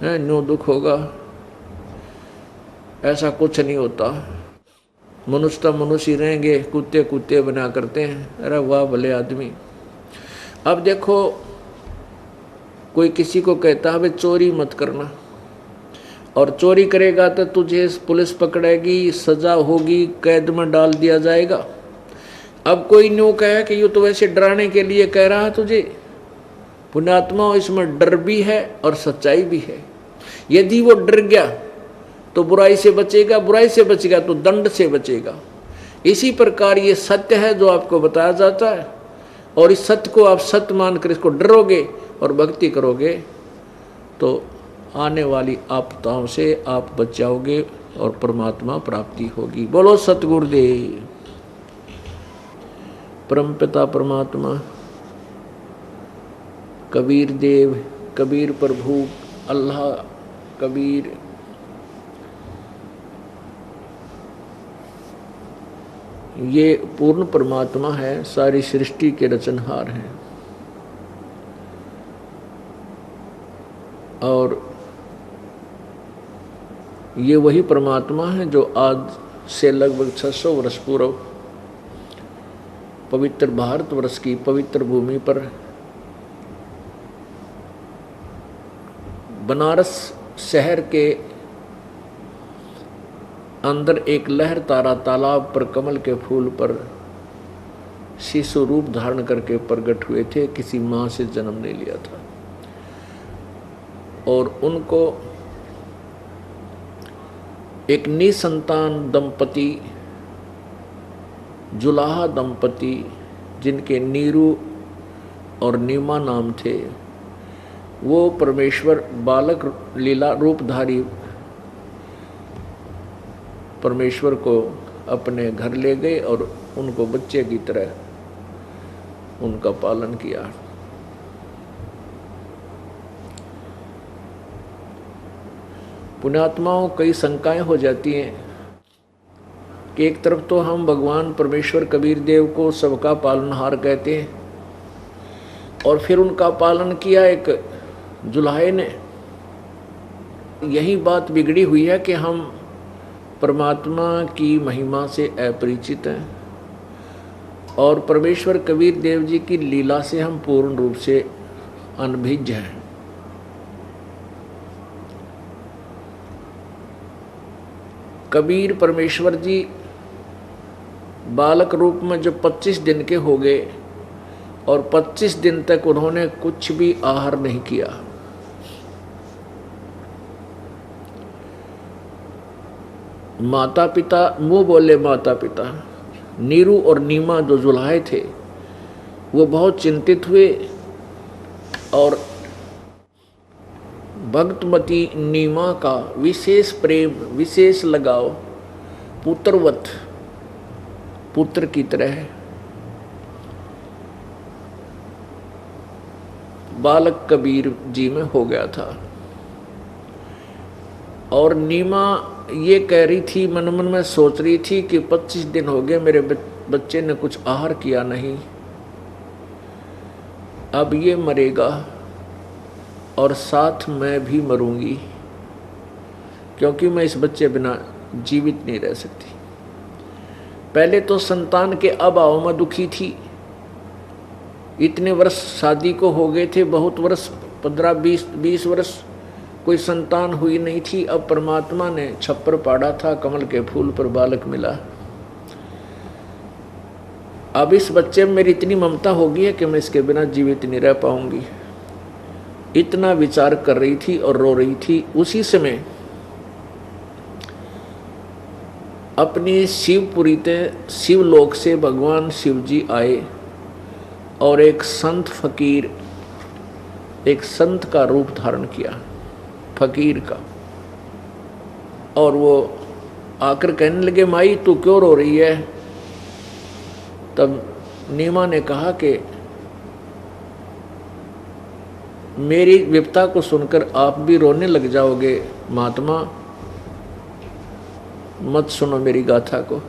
है न्यू दुख होगा। ऐसा कुछ नहीं होता, मनुष्य तो मनुष्य ही रहेंगे, कुत्ते कुत्ते बना करते हैं। अरे वाह भले आदमी। अब देखो कोई किसी को कहता है भाई चोरी मत करना, और चोरी करेगा तो तुझे पुलिस पकड़ेगी, सजा होगी, कैद में डाल दिया जाएगा। अब कोई न्यू कहे कि ये तो वैसे डराने के लिए कह रहा है तुझे। पुण्यात्मा, इसमें डर भी है और सच्चाई भी है। यदि वो डर गया तो बुराई से बचेगा, बुराई से बचेगा तो दंड से बचेगा। इसी प्रकार ये सत्य है जो आपको बताया जाता है, और इस सत्य को आप सत्य मानकर इसको डरोगे और भक्ति करोगे तो आने वाली आपदाओं से आप बच जाओगे और परमात्मा प्राप्ति होगी। बोलो सतगुरुदेव। परमपिता परमात्मा, कबीर देव, कबीर प्रभु, अल्लाह, कबीर, ये पूर्ण परमात्मा है, सारी सृष्टि के रचनहार हैं। और ये वही परमात्मा है जो आज से लगभग 600 वर्ष पूर्व पवित्र भारतवर्ष की पवित्र भूमि पर बनारस शहर के अंदर एक लहर तारा तालाब पर कमल के फूल पर शिशु रूप धारण करके प्रकट हुए थे। किसी माँ से जन्म नहीं लिया था, और उनको एक निसंतान दंपति, जुलाहा दंपति, जिनके नीरू और नीमा नाम थे, वो परमेश्वर बालक लीला रूपधारी परमेश्वर को अपने घर ले गए और उनको बच्चे की तरह उनका पालन किया। पुण्यात्माओं, कई शंकाएं हो जाती हैं कि एक तरफ तो हम भगवान परमेश्वर कबीर देव को सबका पालनहार कहते हैं, और फिर उनका पालन किया एक जुलाहे ने। यही बात बिगड़ी हुई है कि हम परमात्मा की महिमा से अपरिचित हैं, और परमेश्वर कबीर देव जी की लीला से हम पूर्ण रूप से अनभिज्ञ हैं। कबीर परमेश्वर जी बालक रूप में जब 25 दिन के हो गए, और 25 दिन तक उन्होंने कुछ भी आहार नहीं किया। माता पिता, मुंह बोले माता पिता, नीरू और नीमा जो जुलाहे थे, वो बहुत चिंतित हुए, और भक्तमती नीमा का विशेष प्रेम, विशेष लगाव, पुत्रवत, पुत्र की तरह बालक कबीर जी में हो गया था। और नीमा ये कह रही थी, मन मन में सोच रही थी कि 25 दिन हो गए मेरे बच्चे ने कुछ आहार किया नहीं, अब ये मरेगा और साथ मैं भी मरूंगी, क्योंकि मैं इस बच्चे बिना जीवित नहीं रह सकती। पहले तो संतान के अभाव में दुखी थी। इतने वर्ष शादी को हो गए थे, बहुत वर्ष, 15-20 वर्ष कोई संतान हुई नहीं थी। अब परमात्मा ने छप्पर पाड़ा था, कमल के फूल पर बालक मिला। अब इस बच्चे में मेरी इतनी ममता होगी है कि मैं इसके बिना जीवित नहीं रह पाऊंगी। इतना विचार कर रही थी और रो रही थी। उसी समय अपनी शिवपुरी ते शिवलोक से भगवान शिव जी आए, और एक संत फकीर, एक संत का रूप धारण किया, फकीर का, और वो आकर कहने लगे, माई तू क्यों रो रही है? तब नीमा ने कहा कि मेरी विपदा को सुनकर आप भी रोने लग जाओगे महात्मा, मत सुनो मेरी गाथा को।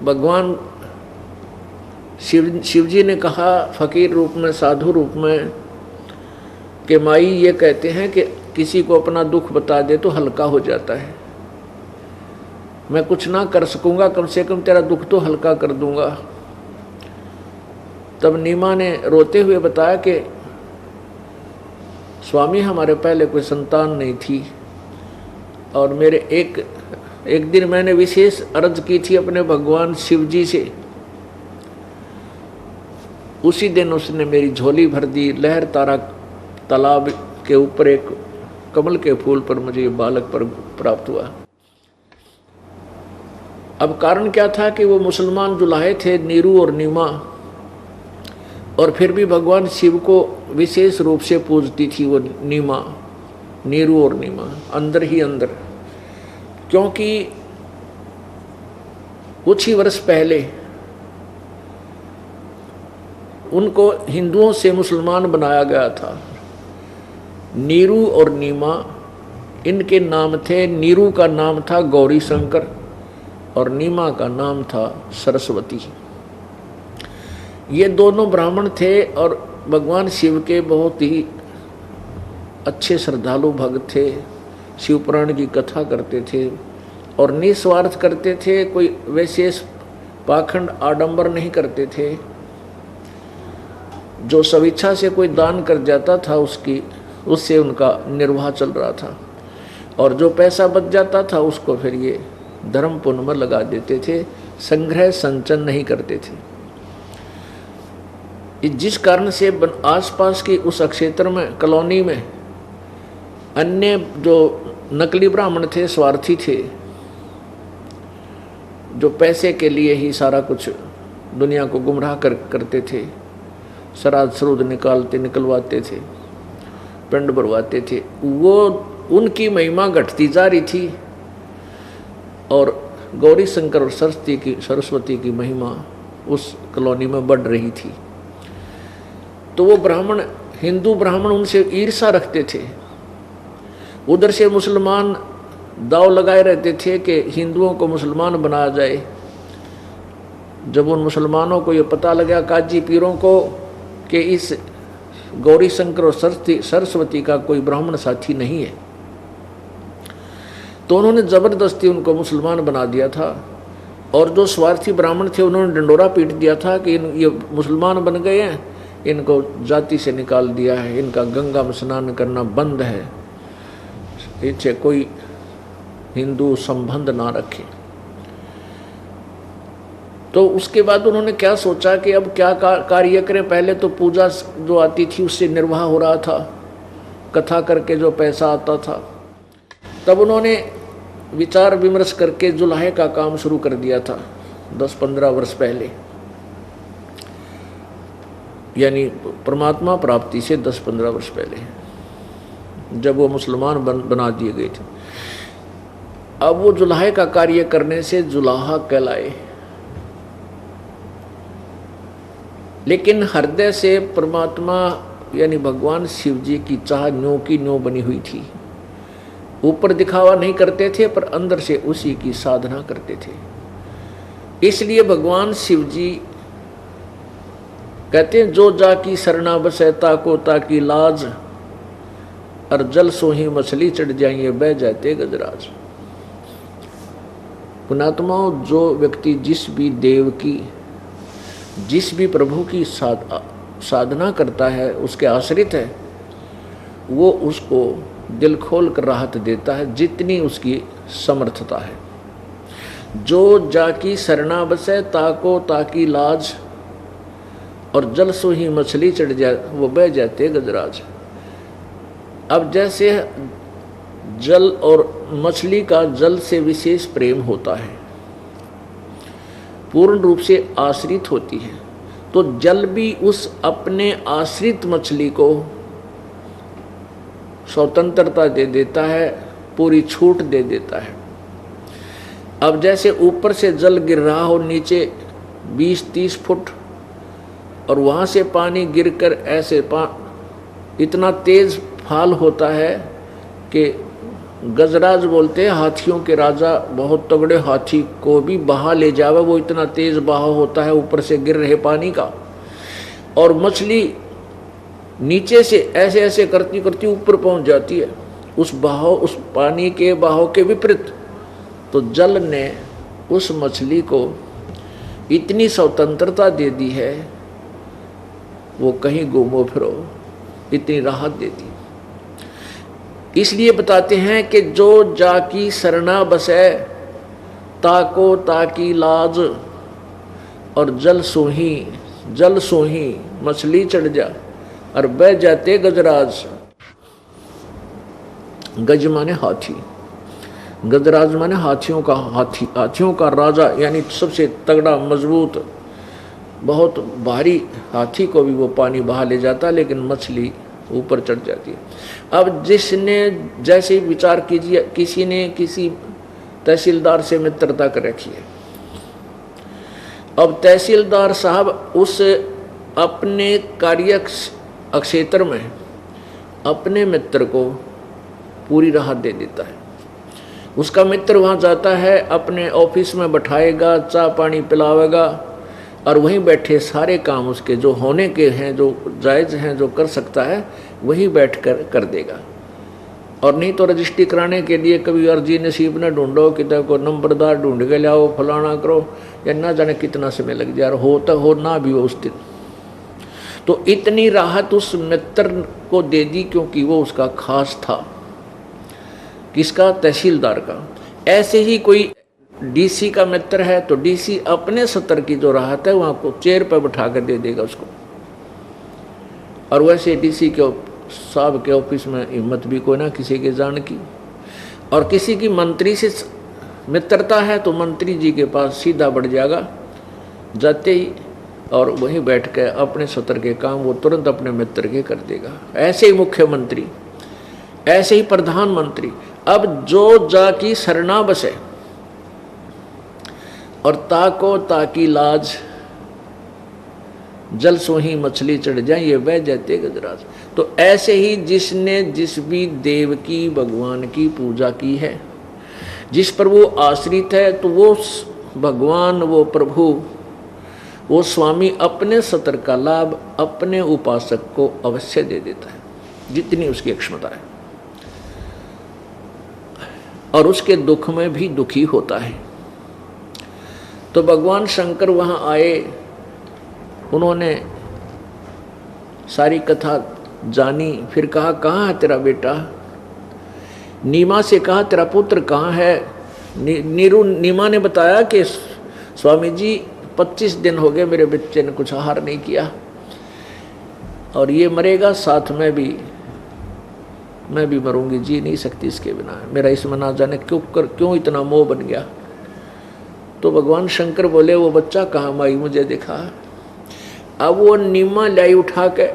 भगवान शिव जी ने कहा फकीर रूप में, साधु रूप में, कि माई ये कहते हैं कि किसी को अपना दुख बता दे तो हल्का हो जाता है। मैं कुछ ना कर सकूंगा, कम से कम तेरा दुख तो हल्का कर दूंगा। तब नीमा ने रोते हुए बताया कि स्वामी हमारे पहले कोई संतान नहीं थी, और मेरे एक दिन मैंने विशेष अर्ज की थी अपने भगवान शिव जी से। उसी दिन उसने मेरी झोली भर दी। लहर तारा तालाब के ऊपर एक कमल के फूल पर मुझे ये बालक पर प्राप्त हुआ। अब कारण क्या था कि वो मुसलमान जुलाहे थे, नीरू और नीमा, और फिर भी भगवान शिव को विशेष रूप से पूजती थी वो नीमा, नीरू और नीमा, अंदर ही अंदर। क्योंकि कुछ ही वर्ष पहले उनको हिंदुओं से मुसलमान बनाया गया था। नीरू और नीमा इनके नाम थे। नीरू का नाम था गौरी शंकर और नीमा का नाम था सरस्वती। ये दोनों ब्राह्मण थे और भगवान शिव के बहुत ही अच्छे श्रद्धालु भक्त थे। शिव पुराण की कथा करते थे और निस्वार्थ करते थे, कोई विशेष पाखंड आडंबर नहीं करते थे। जो स्वेच्छा से कोई दान कर जाता था उससे उनका निर्वाह चल रहा था, और जो पैसा बच जाता था उसको फिर ये धर्म पुण्य में लगा देते थे, संग्रह संचन नहीं करते थे। जिस कारण से आसपास की उस क्षेत्र में, कॉलोनी में, अन्य जो नकली ब्राह्मण थे, स्वार्थी थे, जो पैसे के लिए ही सारा कुछ दुनिया को गुमराह करते थे, श्राद्ध श्रुद्ध निकलवाते थे, पिंड भरवाते थे, वो उनकी महिमा घटती जा रही थी और गौरी शंकर और सरस्वती की महिमा उस कॉलोनी में बढ़ रही थी। तो वो ब्राह्मण, हिंदू ब्राह्मण उनसे ईर्ष्या रखते थे। उधर से मुसलमान दाव लगाए रहते थे कि हिंदुओं को मुसलमान बनाया जाए। जब उन मुसलमानों को ये पता लगा, काजी पीरों को, कि इस गौरी शंकर और सरस्वती का कोई ब्राह्मण साथी नहीं है, तो उन्होंने जबरदस्ती उनको मुसलमान बना दिया था। और जो स्वार्थी ब्राह्मण थे उन्होंने डंडोरा पीट दिया था कि ये मुसलमान बन गए हैं, इनको जाति से निकाल दिया है, इनका गंगा में स्नान करना बंद है, इनसे कोई हिंदू संबंध ना रखे। तो उसके बाद उन्होंने क्या सोचा कि अब क्या कार्य करें। पहले तो पूजा जो आती थी उससे निर्वाह हो रहा था, कथा करके जो पैसा आता था। तब उन्होंने विचार विमर्श करके जुलाहे का काम शुरू कर दिया था 10-15 वर्ष पहले, यानी परमात्मा प्राप्ति से 10-15 वर्ष पहले, जब वो मुसलमान बना दिए गए थे। अब वो जुलाहे का कार्य करने से जुलाहा कहलाए, लेकिन हृदय से परमात्मा यानी भगवान शिव जी की चाह न्यों की न्यों बनी हुई थी। ऊपर दिखावा नहीं करते थे, पर अंदर से उसी की साधना करते थे। इसलिए भगवान शिव जी कहते हैं, जो जाकी शरणा बसै ताको ताकी लाज, और जल सोही मछली चढ़ जाइए बह जाते गजराज। पुणात्माओं, जो व्यक्ति जिस भी देव की, जिस भी प्रभु की साधना करता है, उसके आश्रित है, वो उसको दिल खोल कर राहत देता है जितनी उसकी समर्थता है। जो जाकी शरणा बसै ताको ताकी लाज, और जल सोही मछली चढ़ जाए वो बह जाते गजराज। अब जैसे जल और मछली का जल से विशेष प्रेम होता है, पूर्ण रूप से आश्रित होती है, तो जल भी उस अपने आश्रित मछली को स्वतंत्रता दे देता है, पूरी छूट दे देता है। अब जैसे ऊपर से जल गिर रहा हो नीचे 20-30 फुट, और वहाँ से पानी गिरकर ऐसे इतना तेज फाल होता है कि गजराज बोलते हैं हाथियों के राजा, बहुत तगड़े हाथी को भी बहा ले जावे, वो इतना तेज बहाव होता है ऊपर से गिर रहे पानी का। और मछली नीचे से ऐसे ऐसे करती करती ऊपर पहुंच जाती है, उस बहाव, उस पानी के बहाव के विपरीत। तो जल ने उस मछली को इतनी स्वतंत्रता दे दी है, वो कहीं घूमो फिरो, इतनी राहत देती। इसलिए बताते हैं कि जो जाकी सरना बसे, ताको ताकी लाज, और जल सोही मछली चढ़ जा, और बह जाते गजराज। गज माने हाथी, गजराज माने हाथियों का राजा, यानी सबसे तगड़ा मजबूत बहुत भारी हाथी को भी वो पानी बहा ले जाता, लेकिन मछली ऊपर चढ़ जाती है। अब जिसने जैसे विचार कीजिए, किसी ने किसी तहसीलदार से मित्रता कर रखी है। अब तहसीलदार साहब उस अपने कार्य क्षेत्र में अपने मित्र को पूरी राहत दे देता है। उसका मित्र वहाँ जाता है, अपने ऑफिस में बैठाएगा, चाय पानी पिलावेगा, और वहीं बैठे सारे काम उसके जो होने के हैं, जो जायज़ हैं, जो कर सकता है, वहीं बैठ कर देगा। और नहीं तो रजिस्ट्री कराने के लिए कभी अर्जी नसीब न ढूंढो, कितना को नंबरदार ढूंढ के लाओ, फलाना करो, या ना जाने कितना समय लग जाए, होता हो ना भी हो उस दिन। तो इतनी राहत उस मित्र को दे दी, क्योंकि वो उसका खास था। किसका? तहसीलदार का। ऐसे ही कोई डीसी का मित्र है, तो डीसी अपने सत्र की जो राहत है वहाँ को चेयर पर बैठा कर दे देगा उसको। और वैसे डीसी के साहब के ऑफिस में हिम्मत भी कोई ना किसी के जान की। और किसी की मंत्री से मित्रता है तो मंत्री जी के पास सीधा बढ़ जाएगा जाते ही, और वहीं बैठ कर अपने सत्र के काम वो तुरंत अपने मित्र के कर देगा। ऐसे ही मुख्यमंत्री, ऐसे ही प्रधानमंत्री। अब जो जाकी सरना बसे, और ताको ताकी लाज, जल सोही मछली चढ़ जाए, ये बह जाते गजराज। तो ऐसे ही जिसने जिस भी देव की, भगवान की पूजा की है, जिस पर वो आश्रित है, तो वो भगवान, वो प्रभु, वो स्वामी अपने सत्र का लाभ अपने उपासक को अवश्य दे देता है, जितनी उसकी क्षमता है। और उसके दुख में भी दुखी होता है। तो भगवान शंकर वहाँ आए, उन्होंने सारी कथा जानी, फिर कहा कहाँ है तेरा बेटा? नीमा से कहा तेरा पुत्र कहाँ है? नीमा ने बताया कि स्वामी जी 25 दिन हो गए मेरे बच्चे ने कुछ आहार नहीं किया, और ये मरेगा, साथ में भी मैं भी मरूंगी, जी नहीं सकती इसके बिना, मेरा इसमें ना जाने क्यों इतना मोह बन गया। तो भगवान शंकर बोले वो बच्चा कहाँ माई मुझे दिखा। अब वो नीमा लाई उठा के,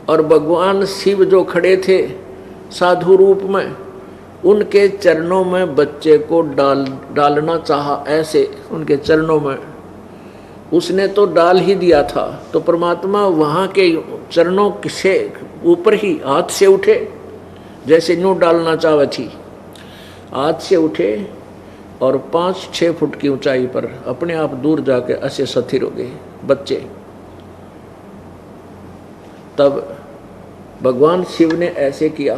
और भगवान शिव जो खड़े थे साधु रूप में, उनके चरणों में बच्चे को डालना चाहा, ऐसे उनके चरणों में उसने तो डाल ही दिया था। तो परमात्मा वहाँ के चरणों से ऊपर ही हाथ से उठे, जैसे न्यू डालना चाहे थी, हाथ से उठे और 5-6 फुट की ऊंचाई पर अपने आप दूर जाके ऐसे स्थिर हो गए बच्चे। तब भगवान शिव ने ऐसे किया,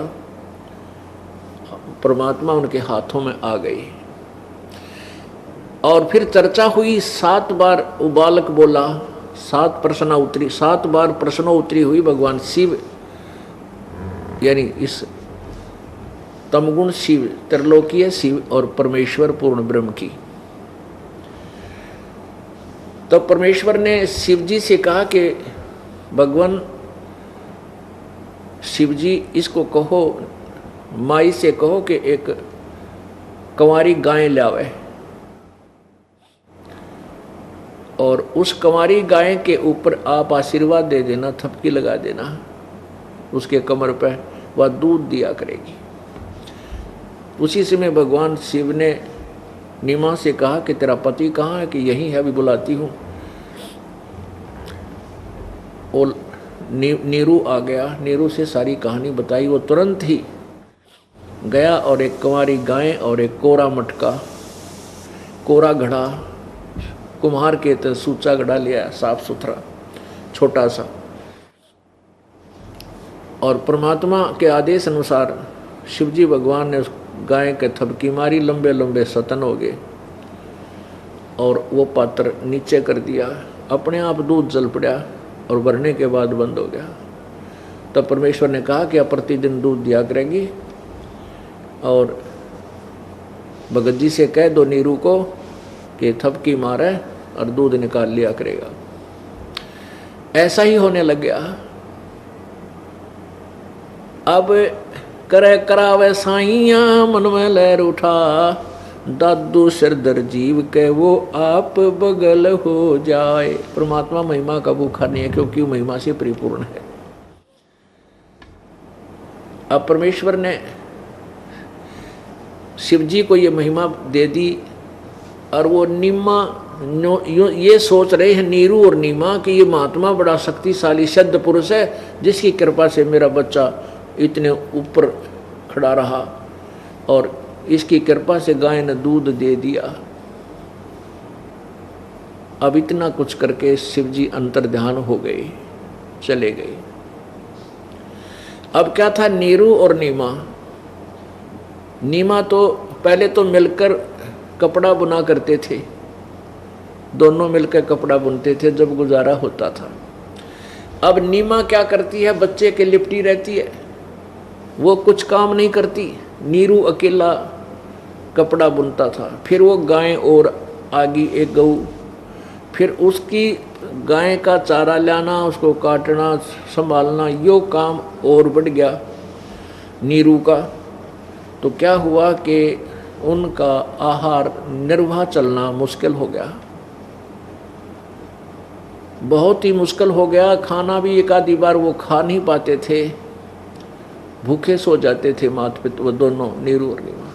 परमात्मा उनके हाथों में आ गई। और फिर चर्चा हुई, 7 बार वो बालक बोला, 7 प्रश्नोत्तरी, 7 बार प्रश्नोत्तरी हुई भगवान शिव, यानी इस तमगुण शिव, त्रिलोकीय शिव और परमेश्वर पूर्ण ब्रह्म की। तब परमेश्वर ने शिव जी से कहा कि भगवान शिव जी, इसको कहो, माई से कहो कि एक कंवारी गाय लावे, और उस कंवारी गाय के ऊपर आप आशीर्वाद दे देना, थपकी लगा देना उसके कमर पे, वह दूध दिया करेगी। उसी समय भगवान शिव ने नीमा से कहा कि तेरा पति कहाँ है, कि यहीं है, अभी बुलाती हूँ। और नीरू आ गया, नीरू से सारी कहानी बताई। वो तुरंत ही गया और एक कुंवारी गाय और एक कोरा मटका, कोरा घड़ा, कुम्हार के तो सूचा घड़ा लिया, साफ सुथरा छोटा सा, और परमात्मा के आदेश अनुसार शिवजी भगवान ने उस गाय के थपकी मारी, लंबे लंबे सतन हो गए और वो पात्र नीचे कर दिया, अपने आप दूध जल पड़ा और भरने के बाद बंद हो गया। तब परमेश्वर ने कहा कि अब प्रतिदिन दूध दिया करेगी और भगत जी से कह दो नीरू को कि थपकी मारे और दूध निकाल लिया करेगा। ऐसा ही होने लग गया। अब करे करावे साइया मन में लहर उठा, दादू सिरदर जीव के वो आप बगल हो जाए। परमात्मा महिमा का भूखा नहीं है, क्योंकि वो महिमा से परिपूर्ण है। अब परमेश्वर ने शिवजी को ये महिमा दे दी और वो नीमा ये सोच रहे हैं नीरू और नीमा कि ये महात्मा बड़ा शक्तिशाली सिद्ध पुरुष है, जिसकी कृपा से मेरा बच्चा इतने ऊपर खड़ा रहा और इसकी कृपा से गाय ने दूध दे दिया। अब इतना कुछ करके शिवजी अंतर्ध्यान हो गए, चले गए। अब क्या था, नीरू और नीमा, नीमा तो पहले तो मिलकर कपड़ा बुना करते थे, दोनों मिलकर कपड़ा बुनते थे जब गुजारा होता था। अब नीमा क्या करती है, बच्चे के लिपटी रहती है, वो कुछ काम नहीं करती। नीरू अकेला कपड़ा बुनता था। फिर वो गाय और आगी एक गऊ, फिर उसकी गाय का चारा लाना, उसको काटना, संभालना, यो काम और बढ़ गया नीरू का। तो क्या हुआ कि उनका आहार निर्वाह चलना मुश्किल हो गया, बहुत ही मुश्किल हो गया। खाना भी एक आधी बार वो खा नहीं पाते थे, भूखे सो जाते थे माता पिता, वो दोनों नीरू और नीमा।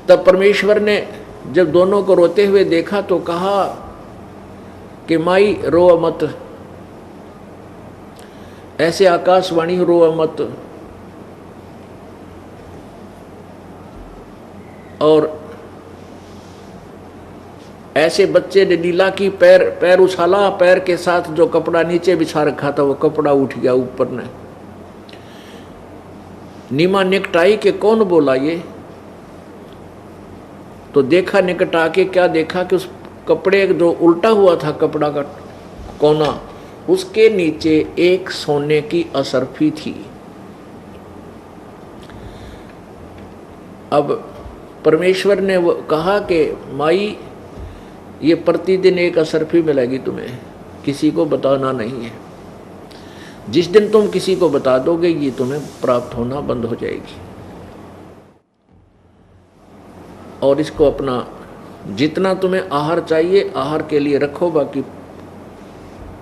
तब परमेश्वर ने जब दोनों को रोते हुए देखा तो कहा कि माई रो मत, ऐसे आकाशवाणी रो मत। और ऐसे बच्चे ने लीला की, पैर उछाला, पैर के साथ जो कपड़ा नीचे बिछा रखा था वो कपड़ा उठ गया ऊपर ने। नीमा निकट आई कि कौन बोला ये, तो देखा निकट आके, क्या देखा कि उस कपड़े जो उल्टा हुआ था कपड़ा का कोना, उसके नीचे एक सोने की असरफी थी। अब परमेश्वर ने वो कहा कि माई ये प्रतिदिन एक असरफी मिलेगी तुम्हें, किसी को बताना नहीं है। जिस दिन तुम किसी को बता दोगे ये तुम्हें प्राप्त होना बंद हो जाएगी। और इसको अपना जितना तुम्हें आहार चाहिए आहार के लिए रखो, बाकी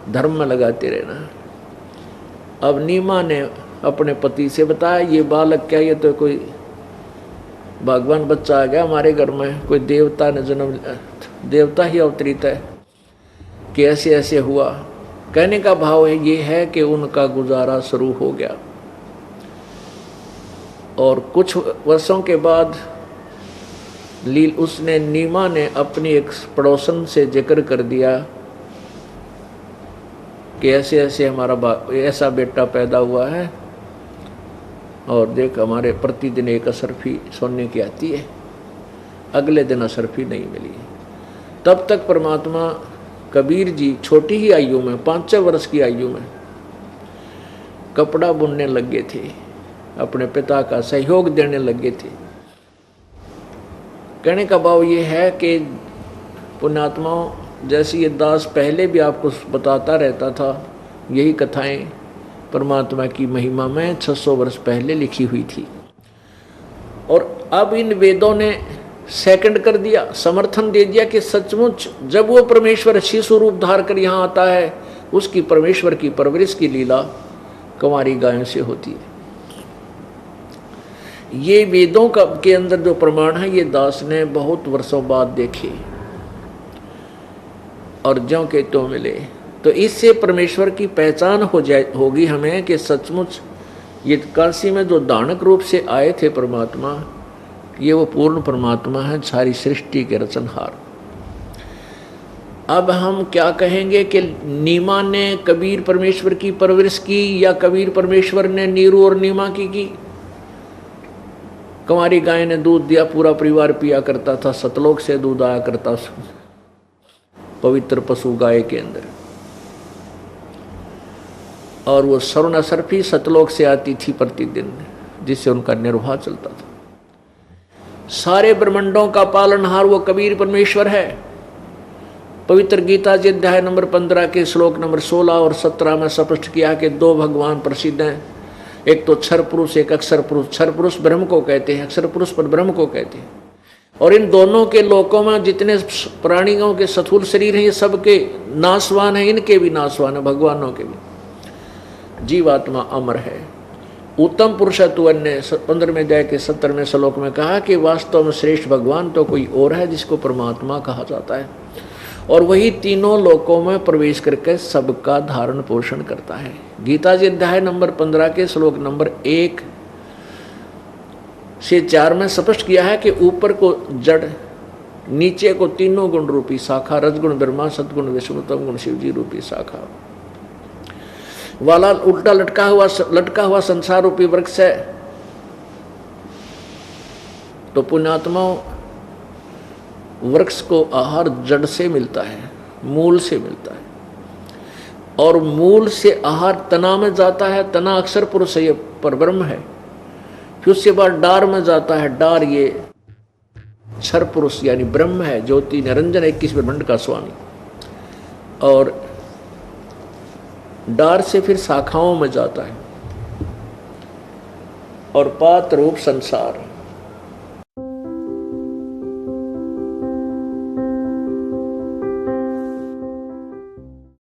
धर्म में लगाते रहना। अब नीमा ने अपने पति से बताया ये बालक क्या, ये तो कोई भगवान बच्चा आ गया हमारे घर में, कोई देवता ने जन्म, देवता ही अवतरित है कि ऐसे ऐसे हुआ। कहने का भाव है ये है कि उनका गुजारा शुरू हो गया। और कुछ वर्षों के बाद उसने नीमा ने अपनी एक पड़ोसन से जिक्र कर दिया कि ऐसे ऐसे हमारा ऐसा बेटा पैदा हुआ है और देख हमारे प्रतिदिन एक असरफी सोने की आती है। अगले दिन असरफी नहीं मिली। तब तक परमात्मा कबीर जी छोटी ही आयु में, 5 वर्ष की आयु में कपड़ा बुनने लगे थे, अपने पिता का सहयोग देने लगे थे। कहने का भाव ये है कि पुण्यात्माओं, जैसे ये दास पहले भी आपको बताता रहता था, यही कथाएं परमात्मा की महिमा में 600 वर्ष पहले लिखी हुई थी। और अब इन वेदों ने सेकंड कर दिया, समर्थन दे दिया कि सचमुच जब वो परमेश्वर शिशु रूप धार कर यहाँ आता है, उसकी परमेश्वर की परवरिश की लीला कुंवारी गायों से होती है। ये वेदों का के अंदर जो प्रमाण है ये दास ने बहुत वर्षों बाद देखे और ज्यों के त्यों मिले। तो इससे परमेश्वर की पहचान होगी हमें कि सचमुच ये काशी में जो दानक रूप से आए थे परमात्मा, ये वो पूर्ण परमात्मा है, सारी सृष्टि के रचनहार। अब हम क्या कहेंगे कि नीमा ने कबीर परमेश्वर की परवरिश की या कबीर परमेश्वर ने नीरू और नीमा की? कुंवारी गाय ने दूध दिया, पूरा परिवार पिया करता था, सतलोक से दूध आया करता पवित्र पशु गाय के अंदर, और वो स्वर्ण सर्फी सतलोक से आती थी प्रतिदिन, जिससे उनका निर्वाह चलता था। सारे ब्रह्मांडों का पालनहार वो कबीर परमेश्वर है। पवित्र गीता जी अध्याय नंबर 15 के श्लोक नंबर 16 और 17 में स्पष्ट किया कि दो भगवान प्रसिद्ध हैं, एक तो क्षर पुरुष, एक अक्षर पुरुष। क्षर पुरुष ब्रह्म को कहते हैं, अक्षर पुरुष पर ब्रह्म को कहते हैं। और इन दोनों के लोकों में जितने प्राणियों के स्थूल शरीर हैं ये सबके नाशवान हैं, इनके भी नाशवान है, भगवानों के भी। जीवात्मा अमर है। उत्तम पुरुषत्व ने 15वें अध्याय के 17वें श्लोक में कहा कि वास्तव में श्रेष्ठ भगवान तो कोई और है जिसको परमात्मा कहा जाता है, और वही तीनों लोकों में प्रवेश करके सबका धारण पोषण करता है। गीता जी अध्याय नंबर 15 के श्लोक नंबर 1 से 4 में स्पष्ट किया है कि ऊपर को जड़, नीचे को तीनों गुण रूपी शाखा, रजगुण ब्रह्मा, सदगुण विष्णु, तम गुण शिव जी रूपी शाखा वाला उल्टा लटका हुआ संसार रूपी वृक्ष है। तो पुण्यात्माओं, वृक्ष को आहार जड़ से मिलता है, मूल से मिलता है, और मूल से आहार तना में जाता है। तना अक्षर पुरुष ये पर ब्रह्म है। फिर उसके बाद डार में जाता है, डार ये क्षर पुरुष यानी ब्रह्म है, ज्योति निरंजन 21 ब्रह्मांड का स्वामी। और डार से फिर शाखाओं में जाता है, और पात रूप संसार।